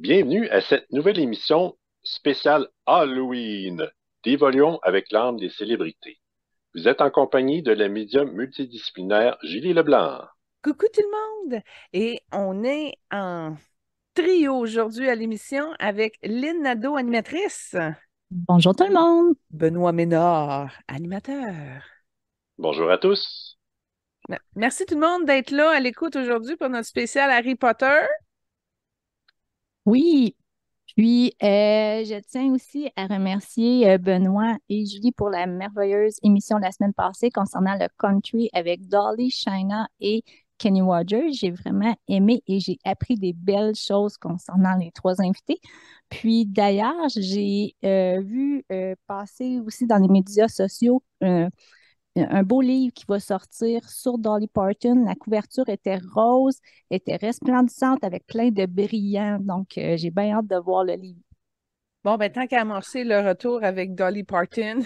Bienvenue à cette nouvelle émission spéciale Halloween d'Évoluons avec l'âme des célébrités. Vous êtes en compagnie de la médium multidisciplinaire Julie Leblanc. Coucou tout le monde! Et on est en trio aujourd'hui à l'émission avec Lynn Nadeau, animatrice, Bonjour tout le monde. Benoît Ménard, animateur. Bonjour à tous. Merci tout le monde d'être là à l'écoute aujourd'hui pour notre spécial Harry Potter. Oui, puis je tiens aussi à remercier Benoît et Julie pour la merveilleuse émission la semaine passée concernant le country avec Dolly, China et Kenny Rogers. J'ai vraiment aimé et j'ai appris des belles choses concernant les trois invités. Puis d'ailleurs, j'ai vu passer aussi dans les médias sociaux un beau livre qui va sortir sur Dolly Parton. La couverture était rose, était resplendissante avec plein de brillants. Donc, j'ai bien hâte de voir le livre. Bon, ben tant qu'à amorcer le retour avec Dolly Parton.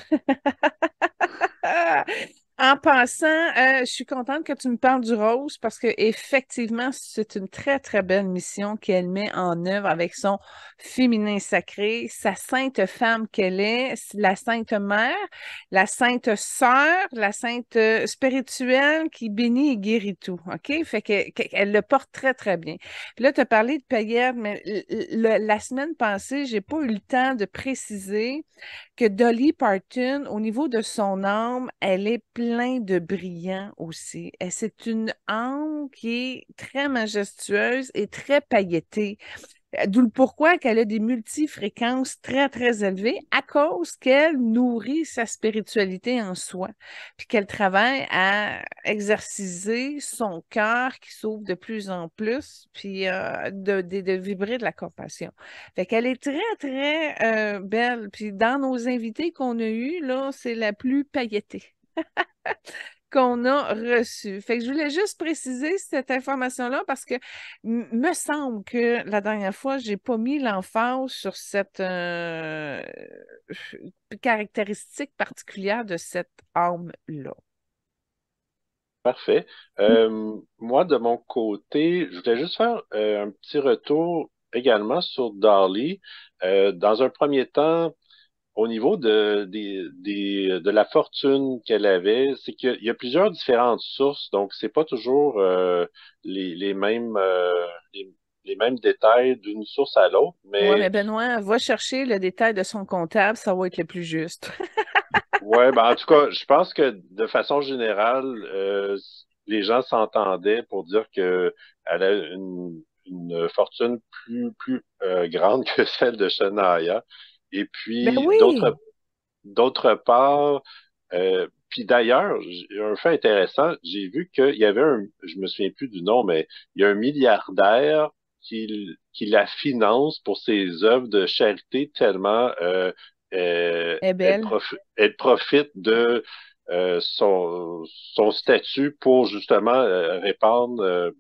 En passant, je suis contente que tu me parles du rose parce que effectivement, c'est une très, très belle mission qu'elle met en œuvre avec son féminin sacré, sa sainte femme qu'elle est, la sainte mère, la sainte sœur, la sainte spirituelle qui bénit et guérit tout. OK? Fait qu'elle le porte très, très bien. Puis là, tu as parlé de paillettes, mais la semaine passée, j'ai pas eu le temps de préciser que Dolly Parton, au niveau de son âme, elle est plein de brillants aussi. Et c'est une âme qui est très majestueuse et très pailletée. D'où le pourquoi qu'elle a des multifréquences très, très élevées à cause qu'elle nourrit sa spiritualité en soi, puis qu'elle travaille à exerciser son cœur qui s'ouvre de plus en plus, puis de vibrer de la compassion. Fait qu'elle est très, très belle. Puis dans nos invités qu'on a eus, là, c'est la plus pailletée qu'on a reçu. Fait que je voulais juste préciser cette information-là parce que me semble que la dernière fois, j'ai pas mis l'emphase sur cette caractéristique particulière de cette âme-là. Parfait. Moi, de mon côté, je voulais juste faire un petit retour également sur Dolly. Dans un premier temps, au niveau de la fortune qu'elle avait, c'est qu'il y a plusieurs différentes sources, donc c'est pas toujours les mêmes les mêmes détails d'une source à l'autre, Ouais, mais mais Benoît, va chercher le détail de son comptable, ça va être le plus juste. ouais, ben en tout cas, je pense que de façon générale, les gens s'entendaient pour dire que elle a une fortune plus grande que celle de Shania. Et Ben puis oui! d'autre part, puis d'ailleurs, un fait intéressant, j'ai vu qu'il y avait je me souviens plus du nom, mais il y a un milliardaire qui la finance pour ses œuvres de charité tellement Elle est belle. elle profite de son statut pour justement répandre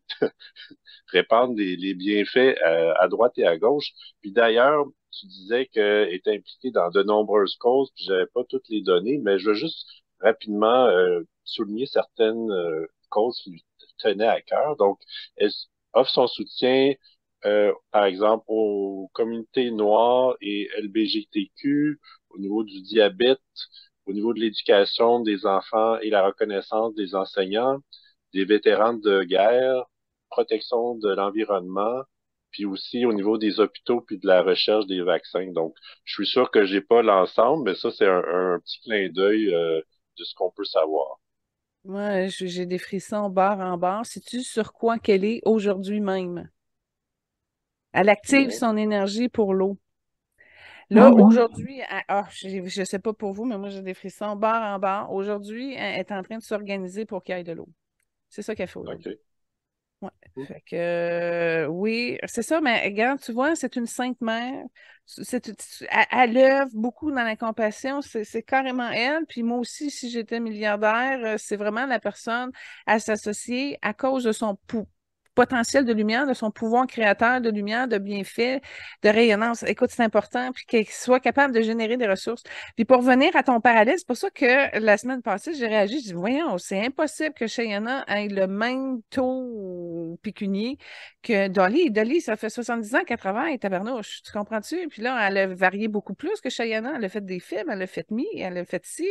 les bienfaits à droite et à gauche. Puis d'ailleurs, tu disais qu'elle était impliquée dans de nombreuses causes, puis j'avais pas toutes les données, mais je veux juste rapidement souligner certaines causes qui lui tenaient à cœur. Donc, elle offre son soutien, par exemple, aux communautés noires et LGBTQ, au niveau du diabète, au niveau de l'éducation des enfants et la reconnaissance des enseignants, des vétérans de guerre, protection de l'environnement, puis aussi au niveau des hôpitaux puis de la recherche des vaccins. Donc, je suis sûr que j'ai pas l'ensemble, mais ça, c'est un petit clin d'œil de ce qu'on peut savoir. Moi, j'ai des frissons barre en barre. Sais-tu sur quoi qu'elle est aujourd'hui même? Elle active Non? son énergie pour l'eau. Ah Là, non. aujourd'hui, je sais pas pour vous, mais moi, j'ai des frissons barre en barre. Aujourd'hui, elle est en train de s'organiser pour qu'il y ait de l'eau. C'est ça qu'elle fait aujourd'hui. OK. Ouais. Fait que, oui, c'est ça, mais regarde, tu vois, c'est une sainte mère. Elle œuvre beaucoup dans la compassion. C'est carrément elle. Puis moi aussi, si j'étais milliardaire, c'est vraiment la personne à s'associer à cause de son potentiel de lumière, de son pouvoir créateur de lumière, de bienfait, de rayonnance. Écoute, c'est important, puis qu'elle soit capable de générer des ressources. Puis pour revenir à ton parallèle, c'est pour ça que la semaine passée, j'ai réagi, j'ai dit, voyons, c'est impossible que Shayana ait le même taux pécunier que Dolly. Dolly, ça fait 70 ans qu'elle travaille, tabarnouche. Tu comprends-tu? Puis là, elle a varié beaucoup plus que Cheyenne. Elle a fait des films, elle a fait Mi, elle a fait ci.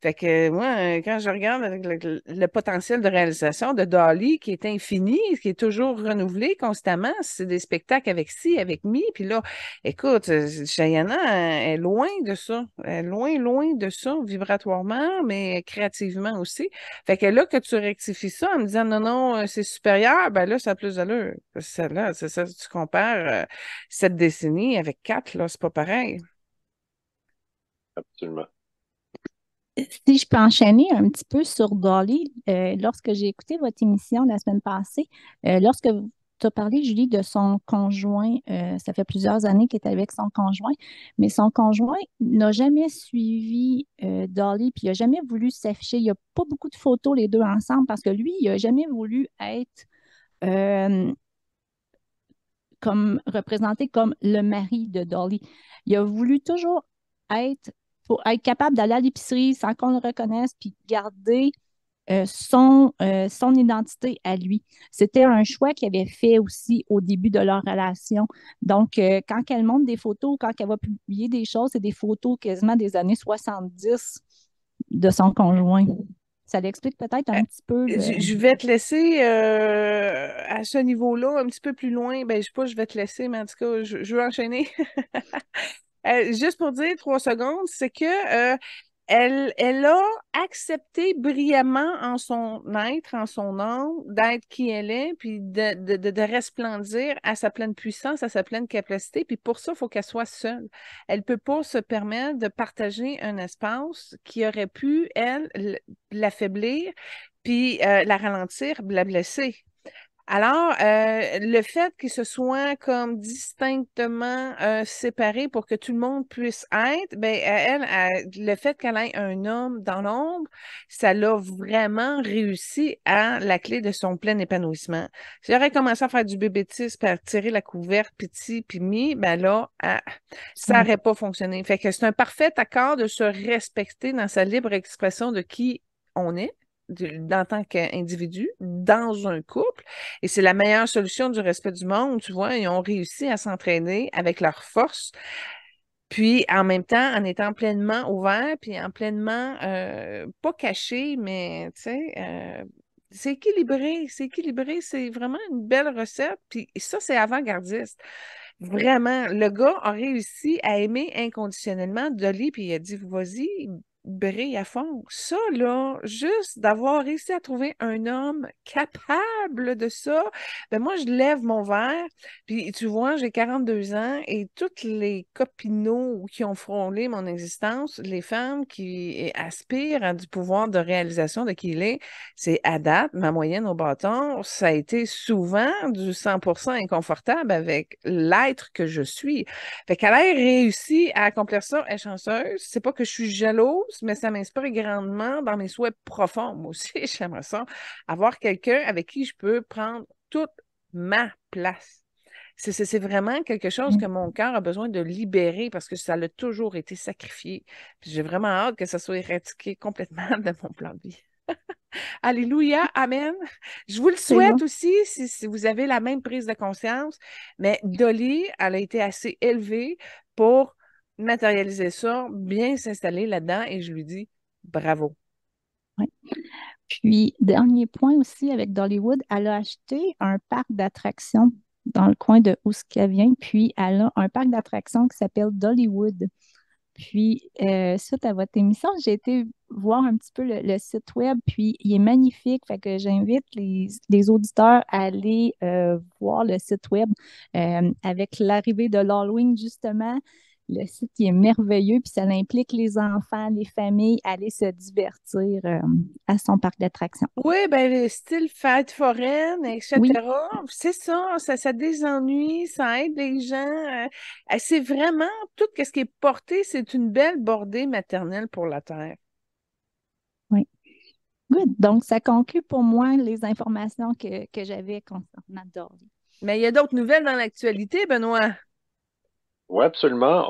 Fait que moi, quand je regarde avec le potentiel de réalisation de Dolly, qui est infini, qui est toujours renouvelé constamment, c'est des spectacles avec ci, avec Mi. Puis là, écoute, Cheyenne est loin de ça. Elle est loin, loin de ça, vibratoirement, mais créativement aussi. Fait que là, que tu rectifies ça en me disant non, non, c'est supérieur, ben là, ça a plus d'allure. Celle-là, c'est ça, tu compares cette décennie avec 4, là, c'est pas pareil. Absolument. Si je peux enchaîner un petit peu sur Dolly, lorsque j'ai écouté votre émission la semaine passée, lorsque tu as parlé, Julie, de son conjoint, ça fait plusieurs années qu'il est avec son conjoint, mais son conjoint n'a jamais suivi Dolly, puis il n'a jamais voulu s'afficher. Il n'y a pas beaucoup de photos les deux ensemble parce que lui, il n'a jamais voulu être euh, comme représenté comme le mari de Dolly. Il a voulu toujours être, pour être capable d'aller à l'épicerie sans qu'on le reconnaisse, puis garder son identité à lui. C'était un choix qu'il avait fait aussi au début de leur relation. Donc, quand elle montre des photos, quand elle va publier des choses, c'est des photos quasiment des années 70 de son conjoint. Ça l'explique peut-être un petit peu Je vais te laisser à ce niveau-là, un petit peu plus loin. Ben, je sais pas, je vais te laisser, mais en tout cas, je veux enchaîner. Juste pour dire 3 secondes, c'est que elle a accepté brillamment en son être, en son âme, d'être qui elle est, puis de resplendir à sa pleine puissance, à sa pleine capacité. Puis pour ça, il faut qu'elle soit seule. Elle ne peut pas se permettre de partager un espace qui aurait pu, elle, l'affaiblir, puis la ralentir, la blesser. Alors, le fait qu'ils se soient comme distinctement séparés pour que tout le monde puisse être, ben, le fait qu'elle ait un homme dans l'ombre, ça l'a vraiment réussi à la clé de son plein épanouissement. Si j'aurais commencé à faire du bébétisme, puis à tirer la couverte, petit, puis mi, ben là, ça n'aurait pas fonctionné. Fait que c'est un parfait accord de se respecter dans sa libre expression de qui on est en tant qu'individu dans un couple. Et c'est la meilleure solution du respect du monde, tu vois. Ils ont réussi à s'entraîner avec leur force, puis en même temps, en étant pleinement ouvert, puis en pleinement, pas caché, mais tu sais, c'est équilibré, c'est vraiment une belle recette. Puis ça, c'est avant-gardiste. Vraiment, le gars a réussi à aimer inconditionnellement Dolly, puis il a dit, vas-y, brille à fond. Ça, là, juste d'avoir réussi à trouver un homme capable de ça, ben moi, je lève mon verre, puis tu vois, j'ai 42 ans et toutes les copinots qui ont frôlé mon existence, les femmes qui aspirent à du pouvoir de réalisation de qui il est, c'est à date, ma moyenne au bâton, ça a été souvent du 100% inconfortable avec l'être que je suis. Fait qu'elle a réussi à accomplir ça, elle est chanceuse. C'est pas que je suis jalouse, mais ça m'inspire grandement dans mes souhaits profonds. Moi aussi, j'aimerais ça, avoir quelqu'un avec qui je peux prendre toute ma place. C'est vraiment quelque chose que mon cœur a besoin de libérer parce que ça l'a toujours été sacrifié. Puis j'ai vraiment hâte que ça soit éradiqué complètement de mon plan de vie. Alléluia, Amen. Je vous le C'est bon. souhaite aussi si vous avez la même prise de conscience. Mais Dolly, elle a été assez élevée pour matérialiser ça, bien s'installer là-dedans et je lui dis bravo. Ouais. Puis, dernier point aussi avec Dollywood, elle a acheté un parc d'attractions dans le coin de où ce qu'elle vient, puis elle a un parc d'attractions qui s'appelle Dollywood. Puis, suite à votre émission, j'ai été voir un petit peu le site web, puis il est magnifique. Fait que j'invite les auditeurs à aller voir le site web avec l'arrivée de l'Halloween, justement. Le site qui est merveilleux, puis ça implique les enfants, les familles, à aller se divertir à son parc d'attractions. Oui, ben le style fête foraine, Oui, etc. C'est ça, ça désennuie, ça aide les gens. C'est vraiment tout ce qui est porté, c'est une belle bordée maternelle pour la terre. oui. Good. Donc, ça conclut pour moi les informations que j'avais concernant Dolly. Mais il y a d'autres nouvelles dans l'actualité, Benoît. Oui, absolument.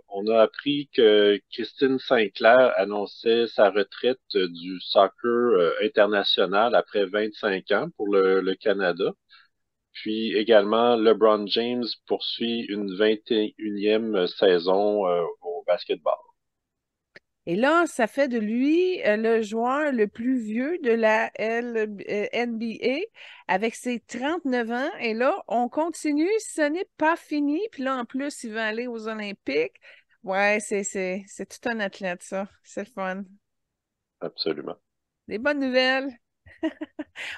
On a appris que Christine Sinclair annonçait sa retraite du soccer international après 25 ans pour le Canada. Puis également, LeBron James poursuit une 21e saison au basketball. Et là, ça fait de lui le joueur le plus vieux de la NBA avec ses 39 ans. Et là, on continue, ce n'est pas fini. Puis là, en plus, il va aller aux Olympiques. Ouais, c'est tout un athlète, ça. C'est le fun. Absolument. Des bonnes nouvelles.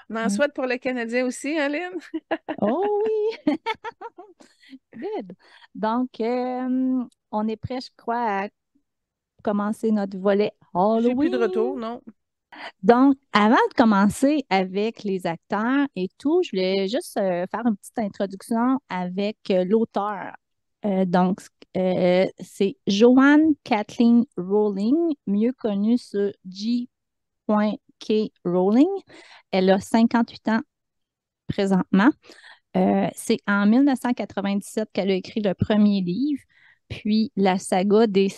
On en Mm. souhaite pour le Canadien aussi, hein, Lynn? Oh oui! Good. Donc, on est prêt, je crois, à commencer notre volet J'ai plus de retour, Halloween. non? Donc, avant de commencer avec les acteurs et tout, je voulais juste faire une petite introduction avec l'auteur. Donc, c'est Joanne Kathleen Rowling, mieux connue sur J.K. Rowling. Elle a 58 ans présentement. C'est en 1997 qu'elle a écrit le premier livre, puis la série des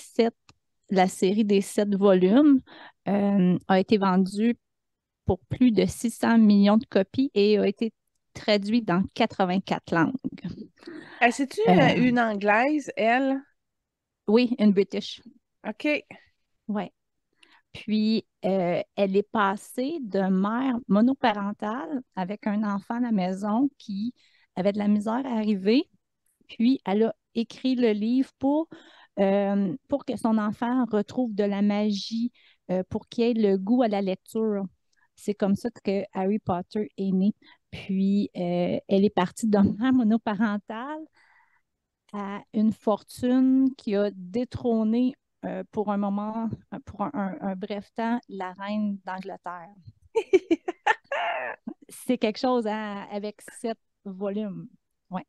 7 volumes a été vendue pour plus de 600 millions de copies et a été traduit dans 84 langues. C'est-tu Euh, une Anglaise, elle? oui, une British. OK. Ouais. Puis, elle est passée de mère monoparentale avec un enfant à la maison qui avait de la misère à arriver. Puis, elle a écrit le livre pour que son enfant retrouve de la magie, pour qu'il ait le goût à la lecture. C'est comme ça que Harry Potter est né. Puis, elle est partie d'un mère monoparentale à une fortune qui a détrôné pour un moment, pour un bref temps, la reine d'Angleterre. C'est quelque chose avec 7 volumes. Ouais.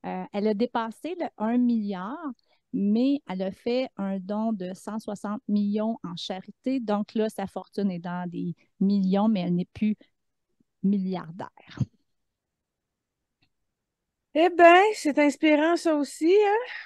Elle a dépassé le 1 milliard, mais elle a fait un don de 160 millions en charité. Donc là, sa fortune est dans des millions, mais elle n'est plus milliardaire. Eh bien, c'est inspirant ça aussi, hein?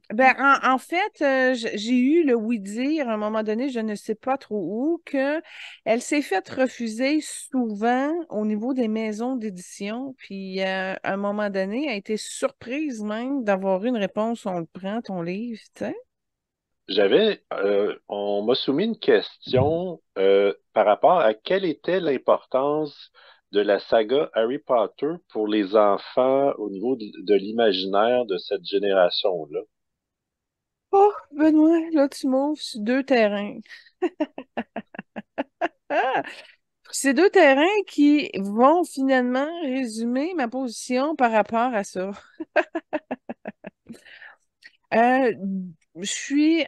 Ben, en fait, j'ai eu le oui-dire à un moment donné, je ne sais pas trop où, que elle s'est faite refuser souvent au niveau des maisons d'édition. Puis, à un moment donné, elle a été surprise même d'avoir eu une réponse, on le prend, ton livre, tu sais. On m'a soumis une question par rapport à quelle était l'importance de la saga Harry Potter pour les enfants au niveau de l'imaginaire de cette génération-là. Oh, Benoît, là, tu m'ouvres sur deux terrains. Ah! Ces deux terrains qui vont finalement résumer ma position par rapport à ça. Euh, j'ai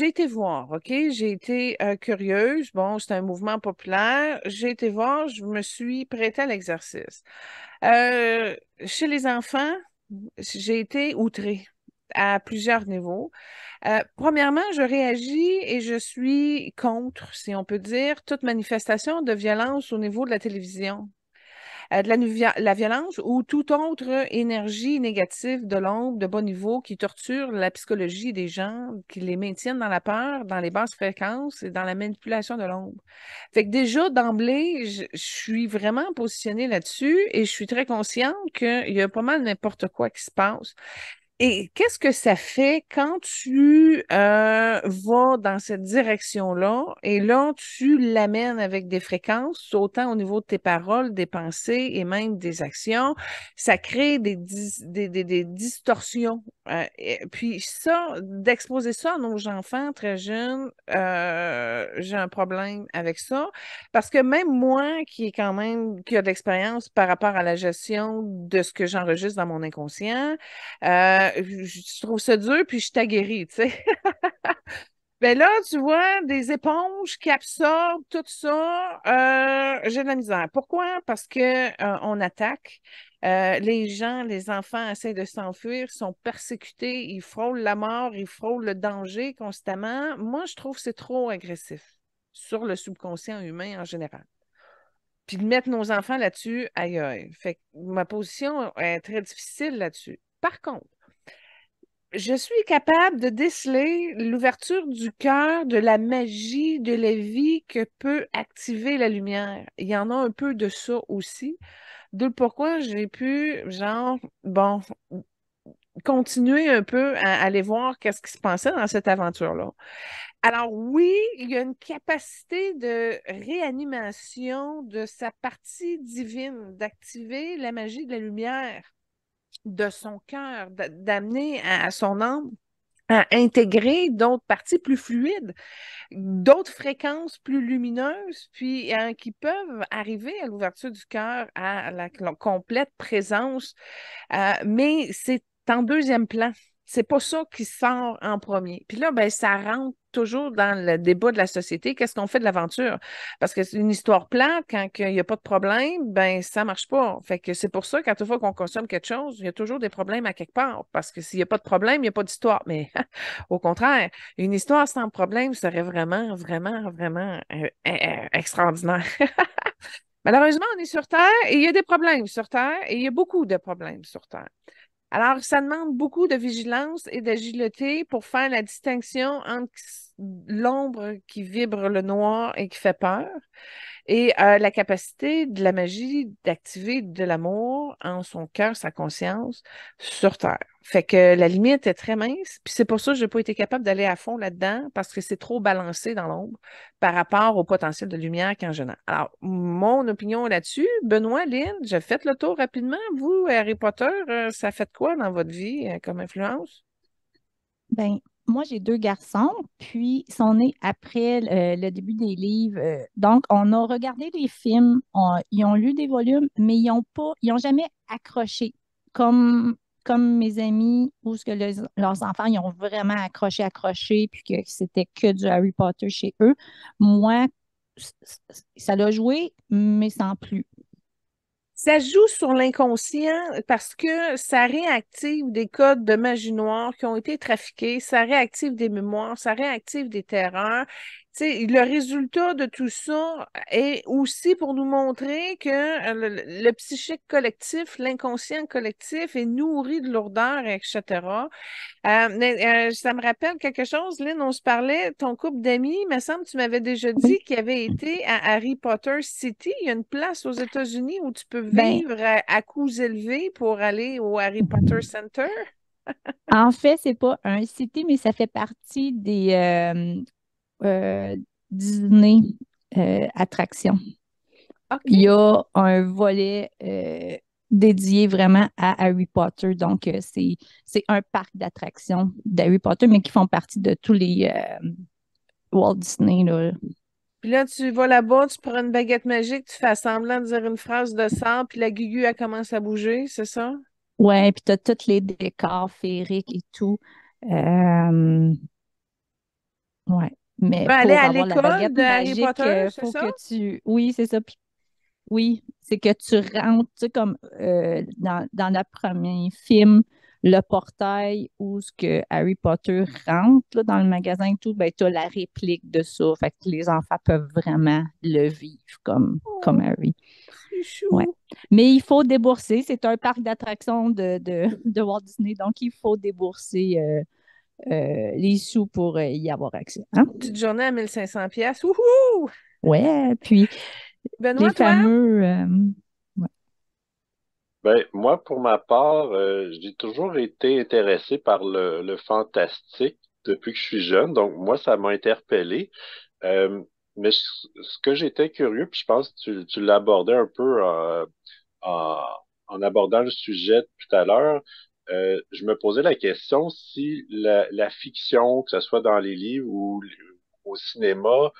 été voir, OK? J'ai été curieuse. Bon, c'est un mouvement populaire. J'ai été voir, je me suis prêtée à l'exercice. Chez les enfants, j'ai été outrée à plusieurs niveaux. Premièrement, je réagis et je suis contre, si on peut dire, toute manifestation de violence au niveau de la télévision. La violence ou toute autre énergie négative de l'ombre de bas niveau qui torture la psychologie des gens, qui les maintiennent dans la peur, dans les basses fréquences et dans la manipulation de l'ombre. Fait que déjà, d'emblée, je suis vraiment positionnée là-dessus et je suis très consciente qu'il y a pas mal n'importe quoi qui se passe. Et qu'est-ce que ça fait quand tu vas dans cette direction-là et là, tu l'amènes avec des fréquences, autant au niveau de tes paroles, des pensées et même des actions. Ça crée des distorsions. Et puis ça, d'exposer ça à nos enfants très jeunes, j'ai un problème avec ça. Parce que même moi, qui a de l'expérience par rapport à la gestion de ce que j'enregistre dans mon inconscient, je trouve ça dur, puis je suis aguerrie, tu sais. Ben là, tu vois, des éponges qui absorbent tout ça, j'ai de la misère. Pourquoi? Parce que on attaque. Les gens, les enfants essaient de s'enfuir, sont persécutés, ils frôlent la mort, ils frôlent le danger constamment. Moi, je trouve que c'est trop agressif sur le subconscient humain en général. Puis de mettre nos enfants là-dessus, aïe aïe. Fait que ma position est très difficile là-dessus. Par contre, je suis capable de déceler l'ouverture du cœur, de la magie, de la vie que peut activer la lumière. Il y en a un peu de ça aussi. D'où pourquoi j'ai pu, genre, bon, continuer un peu à aller voir qu'est-ce qui se passait dans cette aventure-là. Alors oui, il y a une capacité de réanimation de sa partie divine, d'activer la magie de la lumière de son cœur, d'amener à son âme à intégrer d'autres parties plus fluides, d'autres fréquences plus lumineuses, puis qui peuvent arriver à l'ouverture du cœur, à la complète présence, mais c'est en deuxième plan. C'est pas ça qui sort en premier. Puis là, ben, ça rentre toujours dans le débat de la société. Qu'est-ce qu'on fait de l'aventure? Parce que c'est une histoire plate, quand il n'y a pas de problème, ben, ça marche pas. Fait que c'est pour ça qu'à chaque fois qu'on consomme quelque chose, il y a toujours des problèmes à quelque part. Parce que s'il n'y a pas de problème, il n'y a pas d'histoire. Mais au contraire, une histoire sans problème serait vraiment, vraiment, vraiment extraordinaire. Malheureusement, on est sur Terre et il y a des problèmes sur Terre et il y a beaucoup de problèmes sur Terre. Alors, ça demande beaucoup de vigilance et d'agilité pour faire la distinction entre l'ombre qui vibre le noir et qui fait peur et la capacité de la magie d'activer de l'amour en son cœur, sa conscience sur Terre. Fait que la limite est très mince, puis c'est pour ça que je n'ai pas été capable d'aller à fond là-dedans parce que c'est trop balancé dans l'ombre par rapport au potentiel de lumière qu'en génère. Alors, mon opinion là-dessus, Benoît, Lynn, j'ai fait le tour rapidement. Vous, Harry Potter, ça fait quoi dans votre vie comme influence? Ben, moi, j'ai deux garçons, puis ils sont nés après le début des livres. Donc, on a regardé les films, ils ont lu des volumes, mais ils ont jamais accroché comme, comme mes amis ou ce que leurs enfants, ils ont vraiment accroché, puis que c'était que du Harry Potter chez eux. Moi, ça l'a joué, mais sans plus. Ça joue sur l'inconscient parce que ça réactive des codes de magie noire qui ont été trafiqués, ça réactive des mémoires, ça réactive des terreurs. Tu sais, le résultat de tout ça est aussi pour nous montrer que le psychique collectif, l'inconscient collectif est nourri de lourdeur, etc. Ça me rappelle quelque chose, Lynn, on se parlait, ton couple d'amis, il me semble que tu m'avais déjà dit Oui. qu'il avait été à Harry Potter City. Il y a une place aux États-Unis où tu peux Ben, vivre à coûts élevés pour aller au Harry Potter Center. en fait, c'est pas un city, mais ça fait partie des euh, Disney attractions. OK. Il y a un volet dédié vraiment à Harry Potter. Donc, c'est un parc d'attractions d'Harry Potter, mais qui font partie de tous les Walt Disney, là. Puis là, tu vas là-bas, tu prends une baguette magique, tu fais semblant de dire une phrase de sort, puis la guigui, elle commence à bouger, c'est ça? Ouais, puis tu as tous les décors féeriques et tout. Euh, ouais. Tu Mais peux aller pour à avoir la l'école baguette de Harry magique, Potter, il c'est faut ça? que tu. Oui, c'est ça. Puis oui, c'est que tu rentres, tu sais, comme dans le premier film, le portail où ce que Harry Potter rentre là, dans le magasin et tout, ben, tu as la réplique de ça. Fait que les enfants peuvent vraiment le vivre comme Oh, Harry. c'est Ouais. chou. Mais il faut débourser. C'est un parc d'attractions de Walt Disney, donc il faut débourser les sous pour y avoir accès. Hein? Petite journée à 1500 pièces. Wouhou! Ouais, puis les Benoît, toi? fameux. Ouais. Ben, moi, pour ma part, j'ai toujours été intéressé par le fantastique depuis que je suis jeune. Donc, moi, ça m'a interpellé. Euh, mais ce que j'étais curieux, puis je pense que tu l'as abordé un peu en, en abordant le sujet tout à l'heure, je me posais la question si la fiction, que ce soit dans les livres ou au cinéma,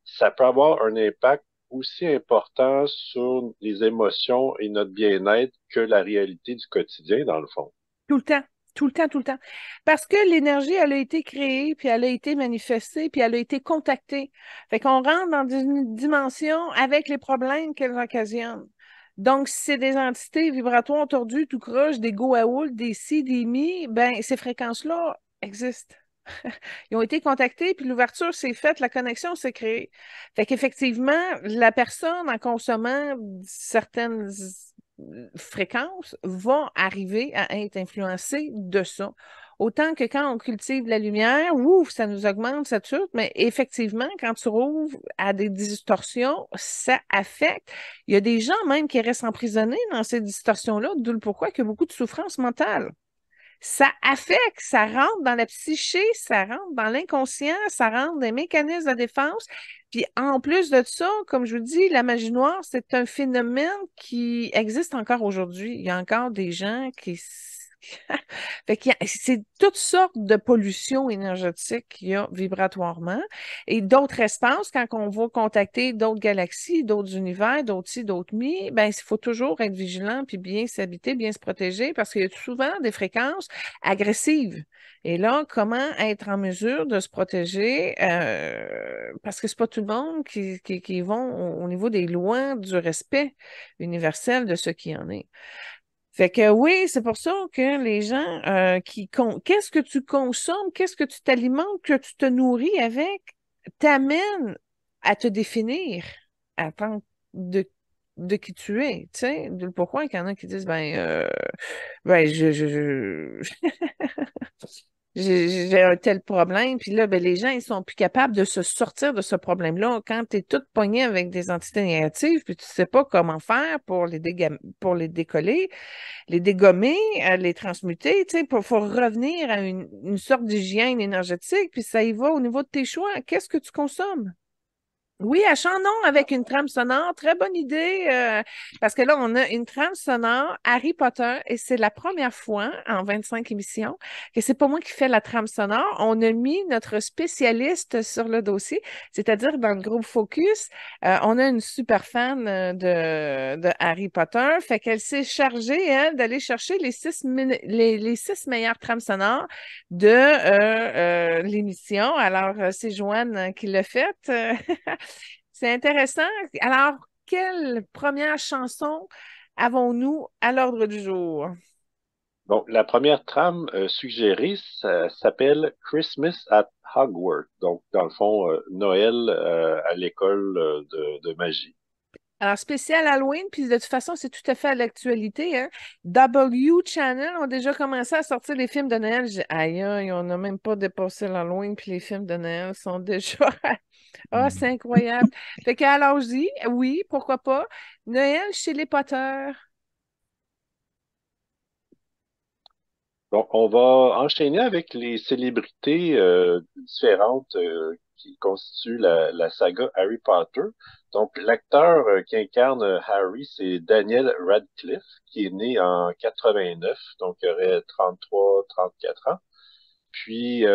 ça peut avoir un impact aussi important sur les émotions et notre bien-être que la réalité du quotidien, dans le fond. Tout le temps, tout le temps, tout le temps. Parce que l'énergie, elle a été créée, puis elle a été manifestée, puis elle a été contactée. Fait qu'on rentre dans une dimension avec les problèmes qu'elle occasionne. Donc, si c'est des entités vibratoires tordues, tout croche, des Goa'uld, des si, des mi, ben, ces fréquences-là existent. Ils ont été contactés, puis l'ouverture s'est faite, la connexion s'est créée. Fait qu'effectivement, la personne, en consommant certaines fréquences, va arriver à être influencée de ça. autant que quand on cultive la lumière, ouf, ça nous augmente, ça tue, mais effectivement, quand tu rouvres à des distorsions, ça affecte. Il y a des gens même qui restent emprisonnés dans ces distorsions-là, d'où le pourquoi il y a beaucoup de souffrance mentale. Ça affecte, ça rentre dans la psyché, ça rentre dans l'inconscient, ça rentre dans les mécanismes de défense. Puis en plus de ça, comme je vous dis, la magie noire, c'est un phénomène qui existe encore aujourd'hui. Il y a encore des gens qui... Fait qu'il y a, c'est toutes sortes de pollutions énergétiques qu'il y a vibratoirement et d'autres espaces, quand on va contacter d'autres galaxies, d'autres univers, d'autres ci, d'autres mi, ben, il faut toujours être vigilant puis bien s'habiter, bien se protéger parce qu'il y a souvent des fréquences agressives. Et là, comment être en mesure de se protéger? Parce que c'est pas tout le monde qui vont au niveau des lois du respect universel de ce qui en est. Fait que oui, c'est pour ça que les gens qu'est-ce que tu consommes, qu'est-ce que tu t'alimentes, que tu te nourris avec, t'amène à te définir à tant de qui tu es, tu sais, de pourquoi il y en a qui disent ben j'ai un tel problème, puis là, ben, les gens, ils sont plus capables de se sortir de ce problème-là. Quand tu es toute poignée avec des entités négatives, puis tu sais pas comment faire pour pour les décoller, les dégommer, les transmuter, tu sais, faut revenir à une sorte d'hygiène énergétique, puis ça y va au niveau de tes choix. Qu'est-ce que tu consommes? Oui, à Chandon avec une trame sonore, très bonne idée, parce que là, on a une trame sonore Harry Potter et c'est la première fois en 25 émissions que c'est pas moi qui fais la trame sonore. On a mis notre spécialiste sur le dossier, c'est-à-dire dans le groupe Focus, on a une super fan de Harry Potter, fait qu'elle s'est chargée, elle, d'aller chercher les 6 meilleures trames sonores de l'émission. Alors, c'est Joanne qui l'a faite. C'est intéressant. Alors, quelle première chanson avons-nous à l'ordre du jour? Bon, la première trame suggérée, ça s'appelle Christmas at Hogwarts. Donc, dans le fond, Noël à l'école de magie. Alors, spécial Halloween, puis de toute façon, c'est tout à fait à l'actualité, hein. W Channel ont déjà commencé à sortir les films de Noël. Aïe, aïe, on n'a même pas dépassé l'Halloween, puis les films de Noël sont déjà... Ah, c'est incroyable. Fait que, allons-y. Oui, pourquoi pas. Noël chez les Potter. Bon, on va enchaîner avec les célébrités différentes qui constituent la saga Harry Potter. Donc, l'acteur qui incarne Harry, c'est Daniel Radcliffe, qui est né en 89, donc il aurait 33, 34 ans. Puis,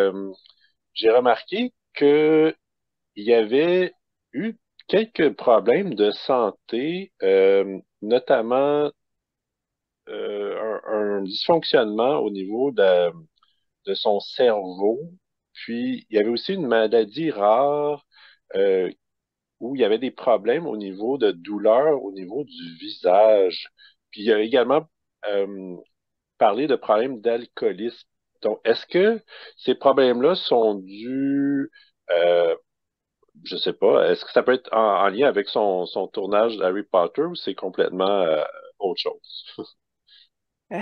j'ai remarqué que il y avait eu quelques problèmes de santé, notamment un dysfonctionnement au niveau de son cerveau. Puis, il y avait aussi une maladie rare euh, où il y avait des problèmes au niveau de douleur au niveau du visage. Puis, il y a également parlé de problèmes d'alcoolisme. Donc, est-ce que ces problèmes-là sont dus, je sais pas, est-ce que ça peut être en lien avec son tournage d'Harry Potter ou c'est complètement autre chose? Euh,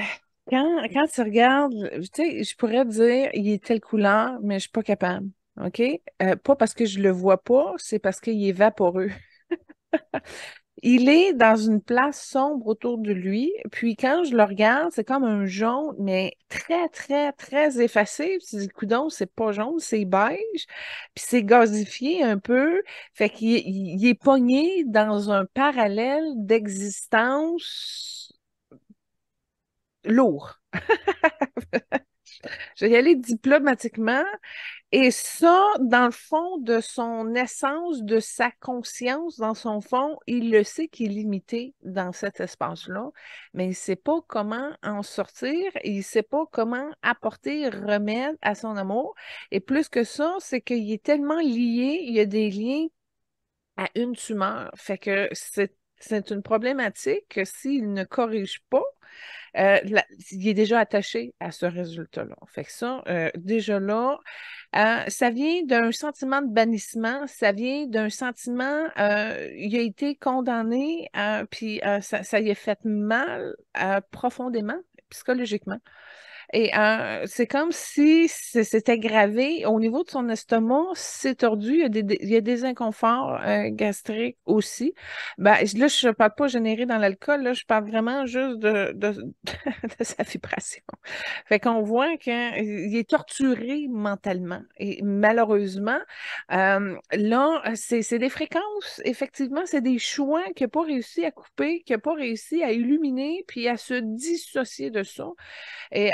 quand tu regardes, tu sais, je pourrais te dire, il est telle couleur, mais je suis pas capable. OK? Pas parce que je le vois pas, c'est parce qu'il est vaporeux. Il est dans une place sombre autour de lui, puis quand je le regarde, c'est comme un jaune, mais très, très, très effacé. Puis tu dis, coudonc, c'est pas jaune, c'est beige, puis c'est gazifié un peu. Fait qu'il est pogné dans un parallèle d'existence lourd. Je vais y aller diplomatiquement. Et ça, dans le fond de son essence, de sa conscience, dans son fond, il le sait qu'il est limité dans cet espace-là, mais il ne sait pas comment en sortir, et il ne sait pas comment apporter remède à son amour. Et plus que ça, c'est qu'il est tellement lié, il y a des liens à une tumeur. Fait que c'est une problématique que s'il ne corrige pas, il est déjà attaché à ce résultat-là. Fait que ça, déjà là, ça vient d'un sentiment de bannissement, ça vient d'un sentiment, il a été condamné, puis ça y a fait mal profondément, psychologiquement. Et c'est comme si c'était gravé au niveau de son estomac, c'est tordu, il y a des inconforts gastriques aussi. Ben, là, je ne parle pas généré dans l'alcool, là, je parle vraiment juste de sa vibration. Fait qu'on voit qu'il est torturé mentalement. Et malheureusement, là, c'est des fréquences, effectivement, c'est des choix qu'il n'a pas réussi à couper, qu'il n'a pas réussi à illuminer, puis à se dissocier de ça. Et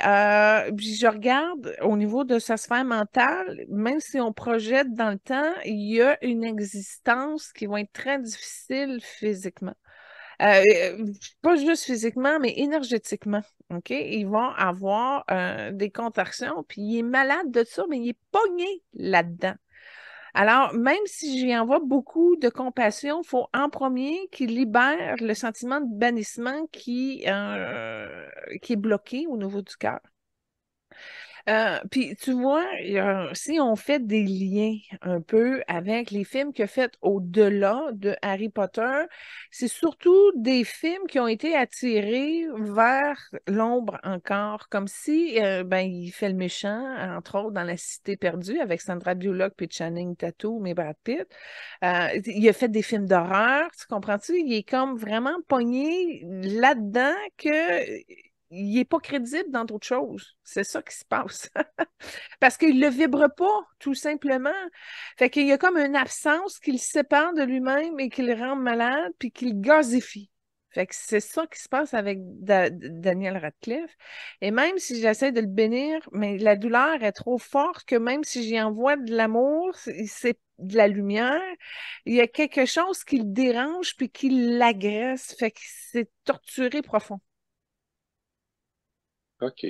puis je regarde au niveau de sa sphère mentale, même si on projette dans le temps, il y a une existence qui va être très difficile physiquement. Pas juste physiquement, mais énergétiquement. OK? Il va avoir des contractions, puis il est malade de ça, mais il est pogné là-dedans. Alors, même si j'y envoie beaucoup de compassion, il faut en premier qu'il libère le sentiment de bannissement qui est bloqué au niveau du cœur. Puis tu vois, si on fait des liens un peu avec les films qu'il a fait au-delà de Harry Potter, c'est surtout des films qui ont été attirés vers l'ombre encore, comme si ben, il fait le méchant, entre autres dans La Cité perdue avec Sandra Bullock puis Channing Tatum et Brad Pitt. Il a fait des films d'horreur, tu comprends-tu? Il est comme vraiment pogné là-dedans que il n'est pas crédible dans d'autres choses. C'est ça qui se passe. Parce qu'il ne le vibre pas, tout simplement. Fait qu'il y a comme une absence qui le sépare de lui-même et qui le rend malade, puis qui le gazifie. Fait que c'est ça qui se passe avec Daniel Radcliffe. Et même si j'essaie de le bénir, mais la douleur est trop forte que même si j'y envoie de l'amour, c'est de la lumière, il y a quelque chose qui le dérange puis qui l'agresse. Fait que c'est torturé profond. OK.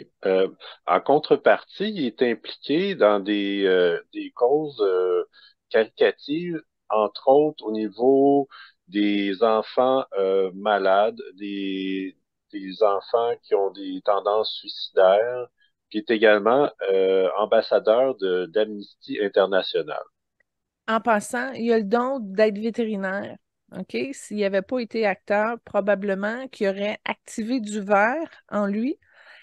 En contrepartie, il est impliqué dans des causes caritatives, entre autres au niveau des enfants malades, des enfants qui ont des tendances suicidaires, qui est également ambassadeur d'Amnesty International. En passant, il a le don d'être vétérinaire. OK? S'il n'avait pas été acteur, probablement qu'il aurait activé du verre en lui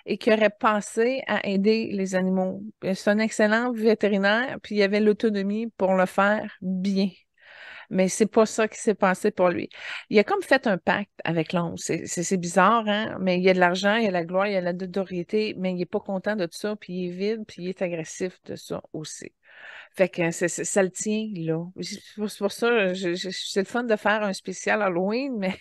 et qu'il aurait pensé à aider les animaux. C'est un excellent vétérinaire, puis il avait l'autonomie pour le faire bien. Mais c'est pas ça qui s'est passé pour lui. Il a comme fait un pacte avec l'ombre. C'est bizarre, hein? Mais il y a de l'argent, il y a la gloire, il y a la notoriété, mais il n'est pas content de ça, puis il est vide, puis il est agressif de ça aussi. Fait que ça le tient là. C'est pour ça, c'est le fun de faire un spécial Halloween, mais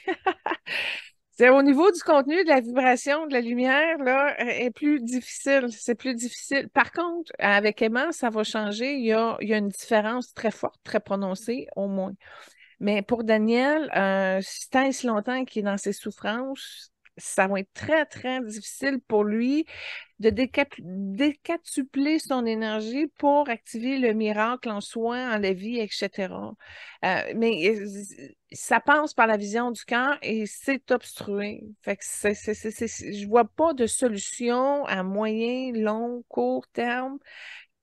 c'est au niveau du contenu, de la vibration, de la lumière, là, est plus difficile. C'est plus difficile. Par contre, avec Emma, ça va changer. Il y a une différence très forte, très prononcée, au moins. Mais pour Daniel, tant et si longtemps qu'il est dans ses souffrances, ça va être très, très difficile pour lui de décatupler son énergie pour activer le miracle en soi, en la vie, etc. Mais ça passe par la vision du cœur et c'est obstrué. Fait que je vois pas de solution à moyen, long, court terme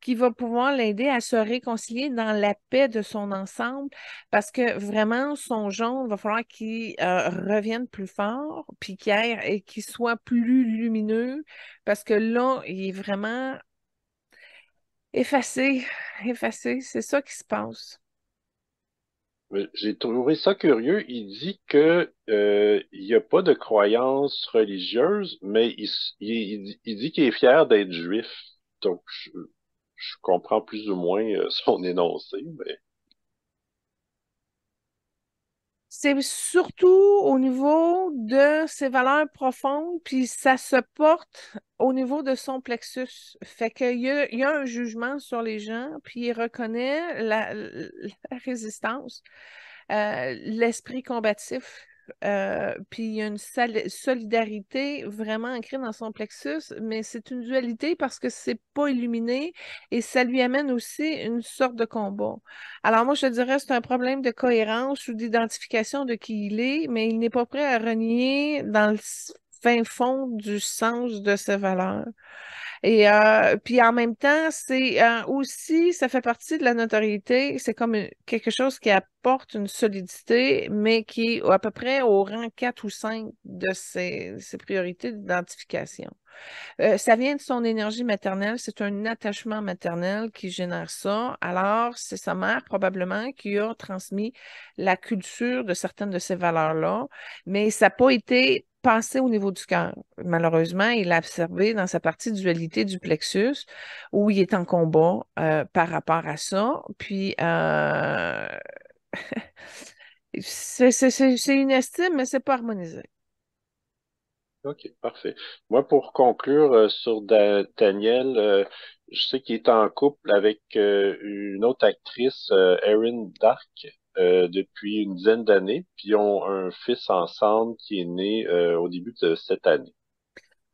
qui va pouvoir l'aider à se réconcilier dans la paix de son ensemble parce que vraiment, son jaune, va falloir qu'il revienne plus fort, puis qu'il soit plus lumineux parce que là, il est vraiment effacé, effacé. C'est ça qui se passe. Mais j'ai trouvé ça curieux. Il dit que il n'y a pas de croyance religieuse, mais il dit qu'il est fier d'être juif. Donc, je comprends plus ou moins son énoncé, mais C'est surtout au niveau de ses valeurs profondes, puis ça se porte au niveau de son plexus. Fait qu'il y a un jugement sur les gens, puis il reconnaît la résistance, l'esprit combatif. Puis il y a une solidarité vraiment ancrée dans son plexus, mais c'est une dualité parce que c'est pas illuminé et ça lui amène aussi une sorte de combat. Alors moi, je dirais c'est un problème de cohérence ou d'identification de qui il est, mais il n'est pas prêt à renier dans le fin fond du sens de ses valeurs. Et puis en même temps, c'est aussi, ça fait partie de la notoriété. C'est comme quelque chose qui apporte une solidité, mais qui est à peu près au rang 4 ou 5 de ses priorités d'identification. Ça vient de son énergie maternelle, c'est un attachement maternel qui génère ça. Alors, c'est sa mère probablement qui a transmis la culture de certaines de ces valeurs-là, mais ça n'a pas été passé au niveau du cœur. Malheureusement, il l'a observé dans sa partie dualité du plexus où il est en combat par rapport à ça. Puis, c'est une estime, mais c'est pas harmonisé. OK, parfait. Moi, pour conclure sur Daniel, je sais qu'il est en couple avec une autre actrice, Erin Dark, depuis une dizaine d'années, puis ils ont un fils ensemble qui est né au début de cette année.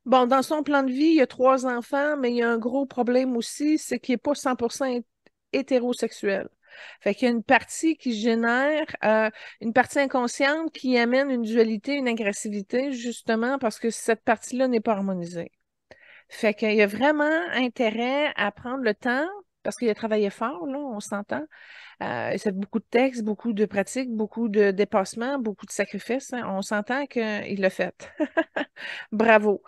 Bon, dans son plan de vie, il y a 3 enfants, mais il y a un gros problème aussi, c'est qu'il n'est pas 100% hétérosexuel. Fait qu'il y a une partie qui génère, une partie inconsciente qui amène une dualité, une agressivité, justement parce que cette partie-là n'est pas harmonisée. Fait qu'il y a vraiment intérêt à prendre le temps, parce qu'il a travaillé fort, là, on s'entend. C'est beaucoup de textes, beaucoup de pratiques, beaucoup de dépassements, beaucoup de sacrifices, hein. On s'entend qu'il l'a fait. Bravo.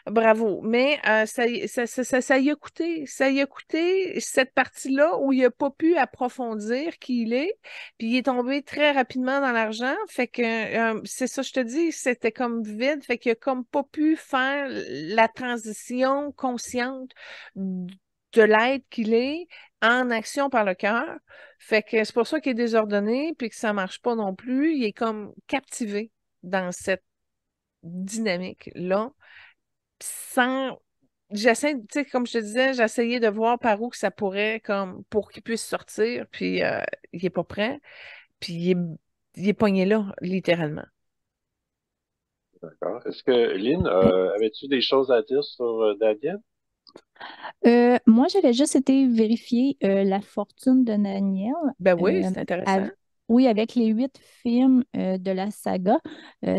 Bravo. Mais ça y a coûté. Ça y a coûté cette partie-là où il n'a pas pu approfondir qui il est. Puis il est tombé très rapidement dans l'argent. Fait que c'est ça, je te dis, c'était comme vide. Fait qu'il n'a comme pas pu faire la transition consciente de l'être qu'il est en action par le cœur. Fait que c'est pour ça qu'il est désordonné, puis que ça marche pas non plus. Il est comme captivé dans cette dynamique-là, sans... J'essaie, tu sais, comme je te disais, j'essayais de voir par où que ça pourrait, comme, pour qu'il puisse sortir, puis il est pas prêt, puis il est pogné là, littéralement. D'accord. Est-ce que, Lynn, avais-tu des choses à dire sur Daniel? Moi, j'avais juste été vérifier la fortune de Daniel. Ben oui, Euh, c'est intéressant. av- oui, avec les 8 films de la saga,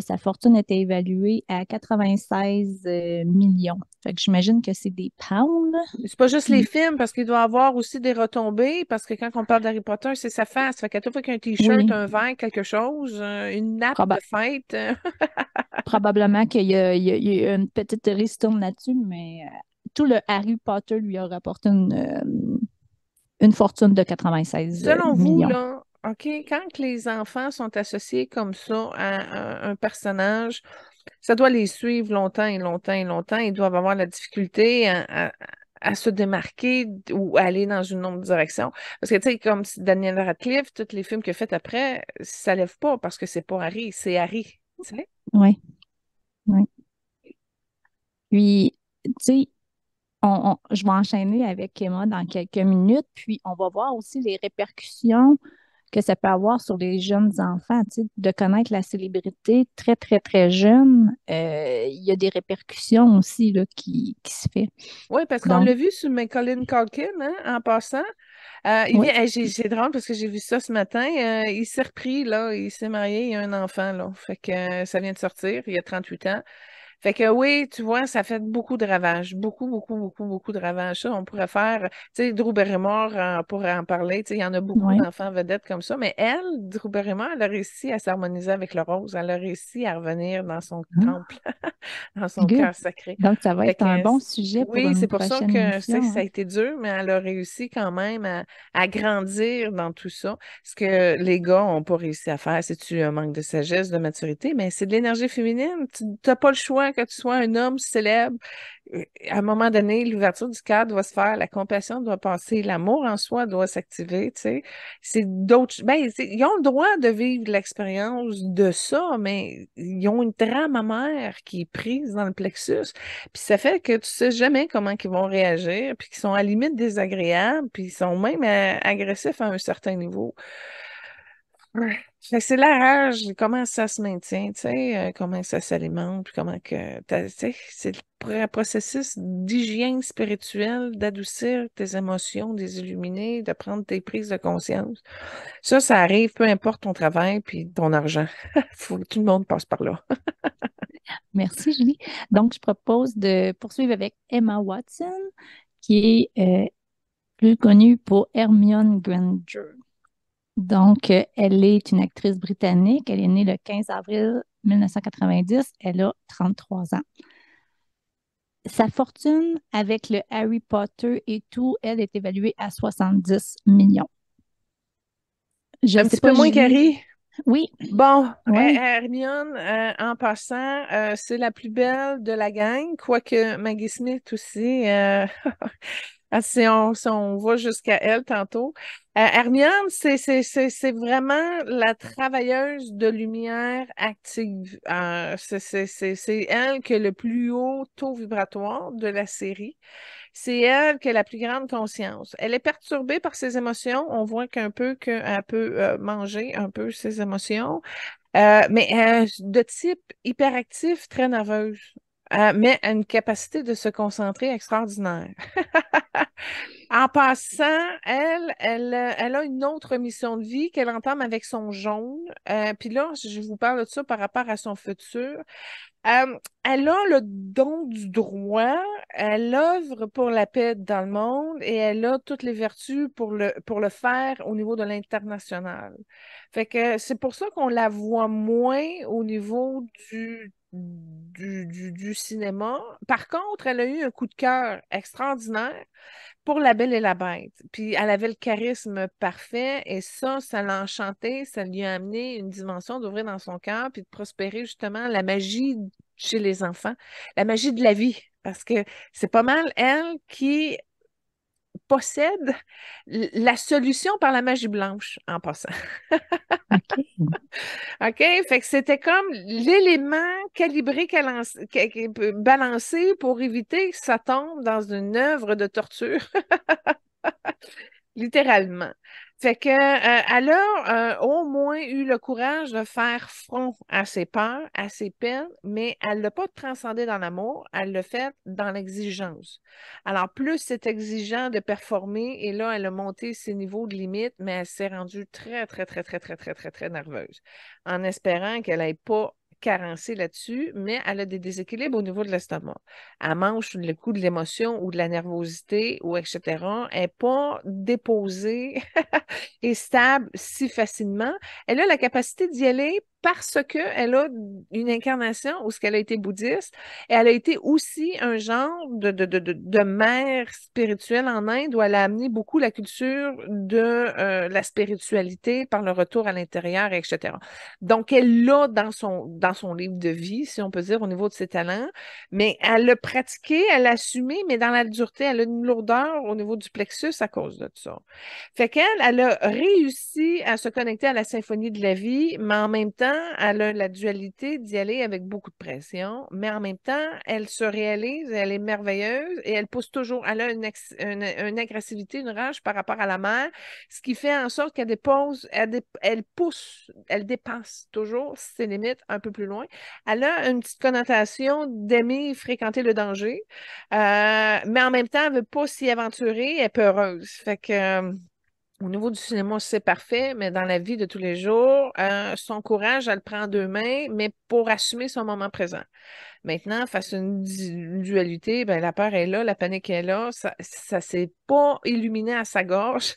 sa fortune était évaluée à 96 millions. Fait que j'imagine que c'est des pounds. C'est pas juste les Puis, films, parce qu'il doit avoir aussi des retombées, parce que quand on parle d'Harry Potter, c'est sa face. Fait qu'à toute fois qu'un t-shirt, oui, un verre, quelque chose, une nappe de proba- fête, probablement qu'il y a une petite ristourne là-dessus, mais tout le Harry Potter lui a rapporté une fortune de 96 selon vous, millions. là, OK, quand que les enfants sont associés comme ça à un personnage, ça doit les suivre longtemps et longtemps et longtemps. Ils doivent avoir la difficulté à se démarquer ou aller dans une autre direction. Parce que, tu sais, comme Daniel Radcliffe, tous les films qu'il a fait après, ça lève pas parce que c'est pas Harry, c'est Harry. Tu sais? Oui, oui. Puis, tu sais, je vais enchaîner avec Emma dans quelques minutes, puis on va voir aussi les répercussions que ça peut avoir sur les jeunes enfants, tu sais, de connaître la célébrité très, très, très jeune. Il y a des répercussions aussi là, qui se fait. Oui, parce qu'on Donc, l'a vu sur Macaulay Culkin, hein, en passant. Il oui, vient, hey, c'est drôle parce que j'ai vu ça ce matin. Il s'est repris, là, il s'est marié, il a un enfant, là. Fait que ça vient de sortir, il a 38 ans. Fait que oui, tu vois, ça fait beaucoup de ravages. Beaucoup, beaucoup, beaucoup, beaucoup de ravages. Ça, on pourrait faire, tu sais, Drew Barrymore pourrait en parler. Tu sais, il y en a beaucoup oui, d'enfants vedettes comme ça. Mais elle, Drew Barrymore, elle a réussi à s'harmoniser avec le rose. Elle a réussi à revenir dans son temple, ah, dans son good. cœur sacré. Donc, ça va Fait être un que, bon sujet pour oui, une c'est pour ça prochaine que émission, ça hein. a été dur, mais elle a réussi quand même à grandir dans tout ça. Ce que les gars n'ont pas réussi à faire, c'est un manque de sagesse, de maturité, mais c'est de l'énergie féminine. Tu n'as pas le choix que tu sois un homme célèbre. À un moment donné, l'ouverture du cœur doit se faire, la compassion doit passer, l'amour en soi doit s'activer, tu sais. C'est d'autres... Ben, ils ont le droit de vivre l'expérience de ça, mais ils ont une trame amère qui est prise dans le plexus. Puis ça fait que tu sais jamais comment ils vont réagir, puis qu'ils sont à la limite désagréables, puis ils sont même agressifs à un certain niveau. Ouais. Fait que c'est la rage, comment ça se maintient, tu sais, comment ça s'alimente, puis comment que, tu sais, c'est le processus d'hygiène spirituelle, d'adoucir tes émotions, de les illuminer, de prendre tes prises de conscience. Ça arrive, peu importe ton travail puis ton argent. Tout le monde passe par là. Merci, Julie. Donc, je propose de poursuivre avec Emma Watson, qui est plus connue pour Hermione Granger. Donc, elle est une actrice britannique. Elle est née le 15 avril 1990. Elle a 33 ans. Sa fortune avec le Harry Potter et tout, elle est évaluée à 70 millions. Je Un sais petit peu pas, moins Julie. qu'Harry. Oui, Bon, oui. Hermione, en passant, c'est la plus belle de la gang, quoique Maggie Smith aussi. Si on va jusqu'à elle tantôt. Hermione, c'est vraiment la travailleuse de lumière active. C'est elle qui a le plus haut taux vibratoire de la série. C'est elle qui a la plus grande conscience. Elle est perturbée par ses émotions. On voit qu'un peu qu'elle peut manger un peu ses émotions. Mais de type hyperactif, très nerveuse. Mais a une capacité de se concentrer extraordinaire. En passant, elle a une autre mission de vie qu'elle entame avec son jaune. Puis là, je vous parle de ça par rapport à son futur. Elle a le don du droit, elle œuvre pour la paix dans le monde et elle a toutes les vertus pour le faire au niveau de l'international. Fait que c'est pour ça qu'on la voit moins au niveau du cinéma. Par contre, elle a eu un coup de cœur extraordinaire pour La Belle et la Bête. Puis elle avait le charisme parfait et ça l'a enchanté, ça lui a amené une dimension d'ouvrir dans son cœur puis de prospérer justement la magie chez les enfants, la magie de la vie. Parce que c'est pas mal elle qui possède la solution par la magie blanche en passant. OK. OK? Fait que c'était comme l'élément calibré, balancé pour éviter que ça tombe dans une œuvre de torture. Littéralement. Fait que, elle a au moins eu le courage de faire front à ses peurs, à ses peines, mais elle l'a pas transcendé dans l'amour, elle l'a fait dans l'exigence. Alors, plus c'est exigeant de performer, et là, elle a monté ses niveaux de limite, mais elle s'est rendue très, très, très, très, très, très, très, très nerveuse, en espérant qu'elle n'ait pas carencé là-dessus, mais elle a des déséquilibres au niveau de l'estomac. Elle mange sous le coup de l'émotion ou de la nervosité ou etc. Elle n'est pas déposée et stable si facilement. Elle a la capacité d'y aller parce qu'elle a une incarnation où ce qu'elle a été bouddhiste et elle a été aussi un genre de mère spirituelle en Inde où elle a amené beaucoup la culture de la spiritualité par le retour à l'intérieur, etc. Donc, elle l'a dans son livre de vie, si on peut dire, au niveau de ses talents, mais elle l'a pratiqué, elle l'a assumé, mais dans la dureté, elle a une lourdeur au niveau du plexus à cause de ça. Fait qu'elle, elle a réussi à se connecter à la symphonie de la vie, mais en même temps, elle a la dualité d'y aller avec beaucoup de pression, mais en même temps, elle se réalise, elle est merveilleuse et elle pousse toujours, elle a une agressivité, une rage par rapport à la mère, ce qui fait en sorte qu'elle dépose, elle pousse, elle dépasse toujours ses limites un peu plus loin. Elle a une petite connotation d'aimer fréquenter le danger, mais en même temps, elle ne veut pas s'y aventurer, elle est peureuse. Fait que, au niveau du cinéma, c'est parfait, mais dans la vie de tous les jours, son courage, elle le prend en deux mains, mais pour assumer son moment présent. Maintenant, face à une dualité, ben, la peur est là, la panique est là, ça s'est pas illuminé à sa gorge.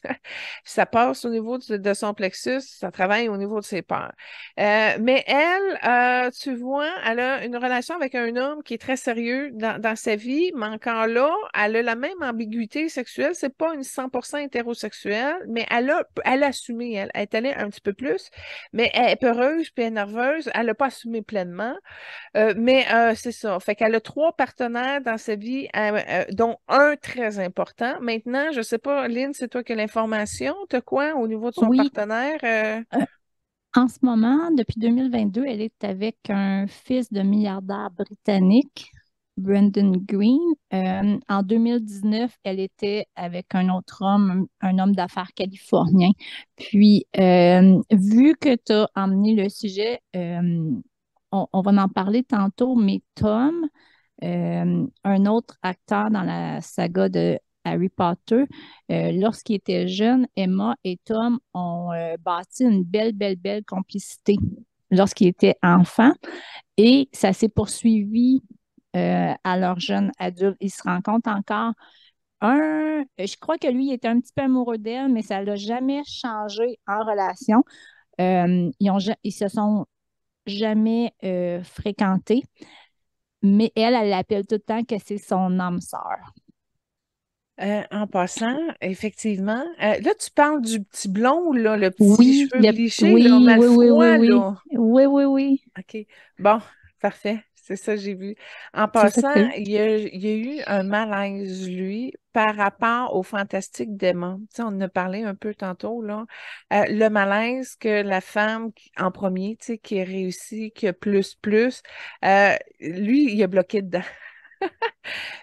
Ça passe au niveau de son plexus, ça travaille au niveau de ses peurs. Mais elle, tu vois, elle a une relation avec un homme qui est très sérieux dans sa vie, mais encore là, elle a la même ambiguïté sexuelle. C'est pas une 100% hétérosexuelle, mais elle a assumé, elle est allée un petit peu plus, mais elle est peureuse puis elle est nerveuse. Elle n'a pas assumé pleinement. Mais c'est ça. Fait qu'elle a trois partenaires dans sa vie, dont un très important. Maintenant, je ne sais pas, Lynn, c'est toi qui as l'information. T'as quoi au niveau de son Oui, partenaire? euh, en ce moment, depuis 2022, elle est avec un fils de milliardaire britannique, Brendan Green. En 2019, elle était avec un autre homme, un homme d'affaires californien. Puis, vu que tu as emmené le sujet, on va en parler tantôt, mais Tom, un autre acteur dans la saga de Harry Potter, lorsqu'il était jeune, Emma et Tom ont bâti une belle, belle, belle complicité. lorsqu'ils étaient enfants. Et ça s'est poursuivi à leur jeune adulte. Ils se rencontrent encore. Je crois que lui, il était un petit peu amoureux d'elle, mais ça ne l'a jamais changé en relation. Ils se sont jamais fréquentés, mais elle l'appelle tout le temps que c'est son âme sœur. En passant, effectivement, là, tu parles du petit blond, là, le petit Oui, cheveux lichés, là, oui, mal oui, oui, oui, froid, oui. là. Oui, oui, oui. OK. Bon, parfait. C'est ça que j'ai vu. En C'est ça que passant, t'as vu. il y a eu un malaise, lui, par rapport au Fantastique Démon. Tu sais, on en a parlé un peu tantôt, là. Le malaise que la femme en premier, tu sais, qui a réussi, qui a plus, lui, il a bloqué dedans.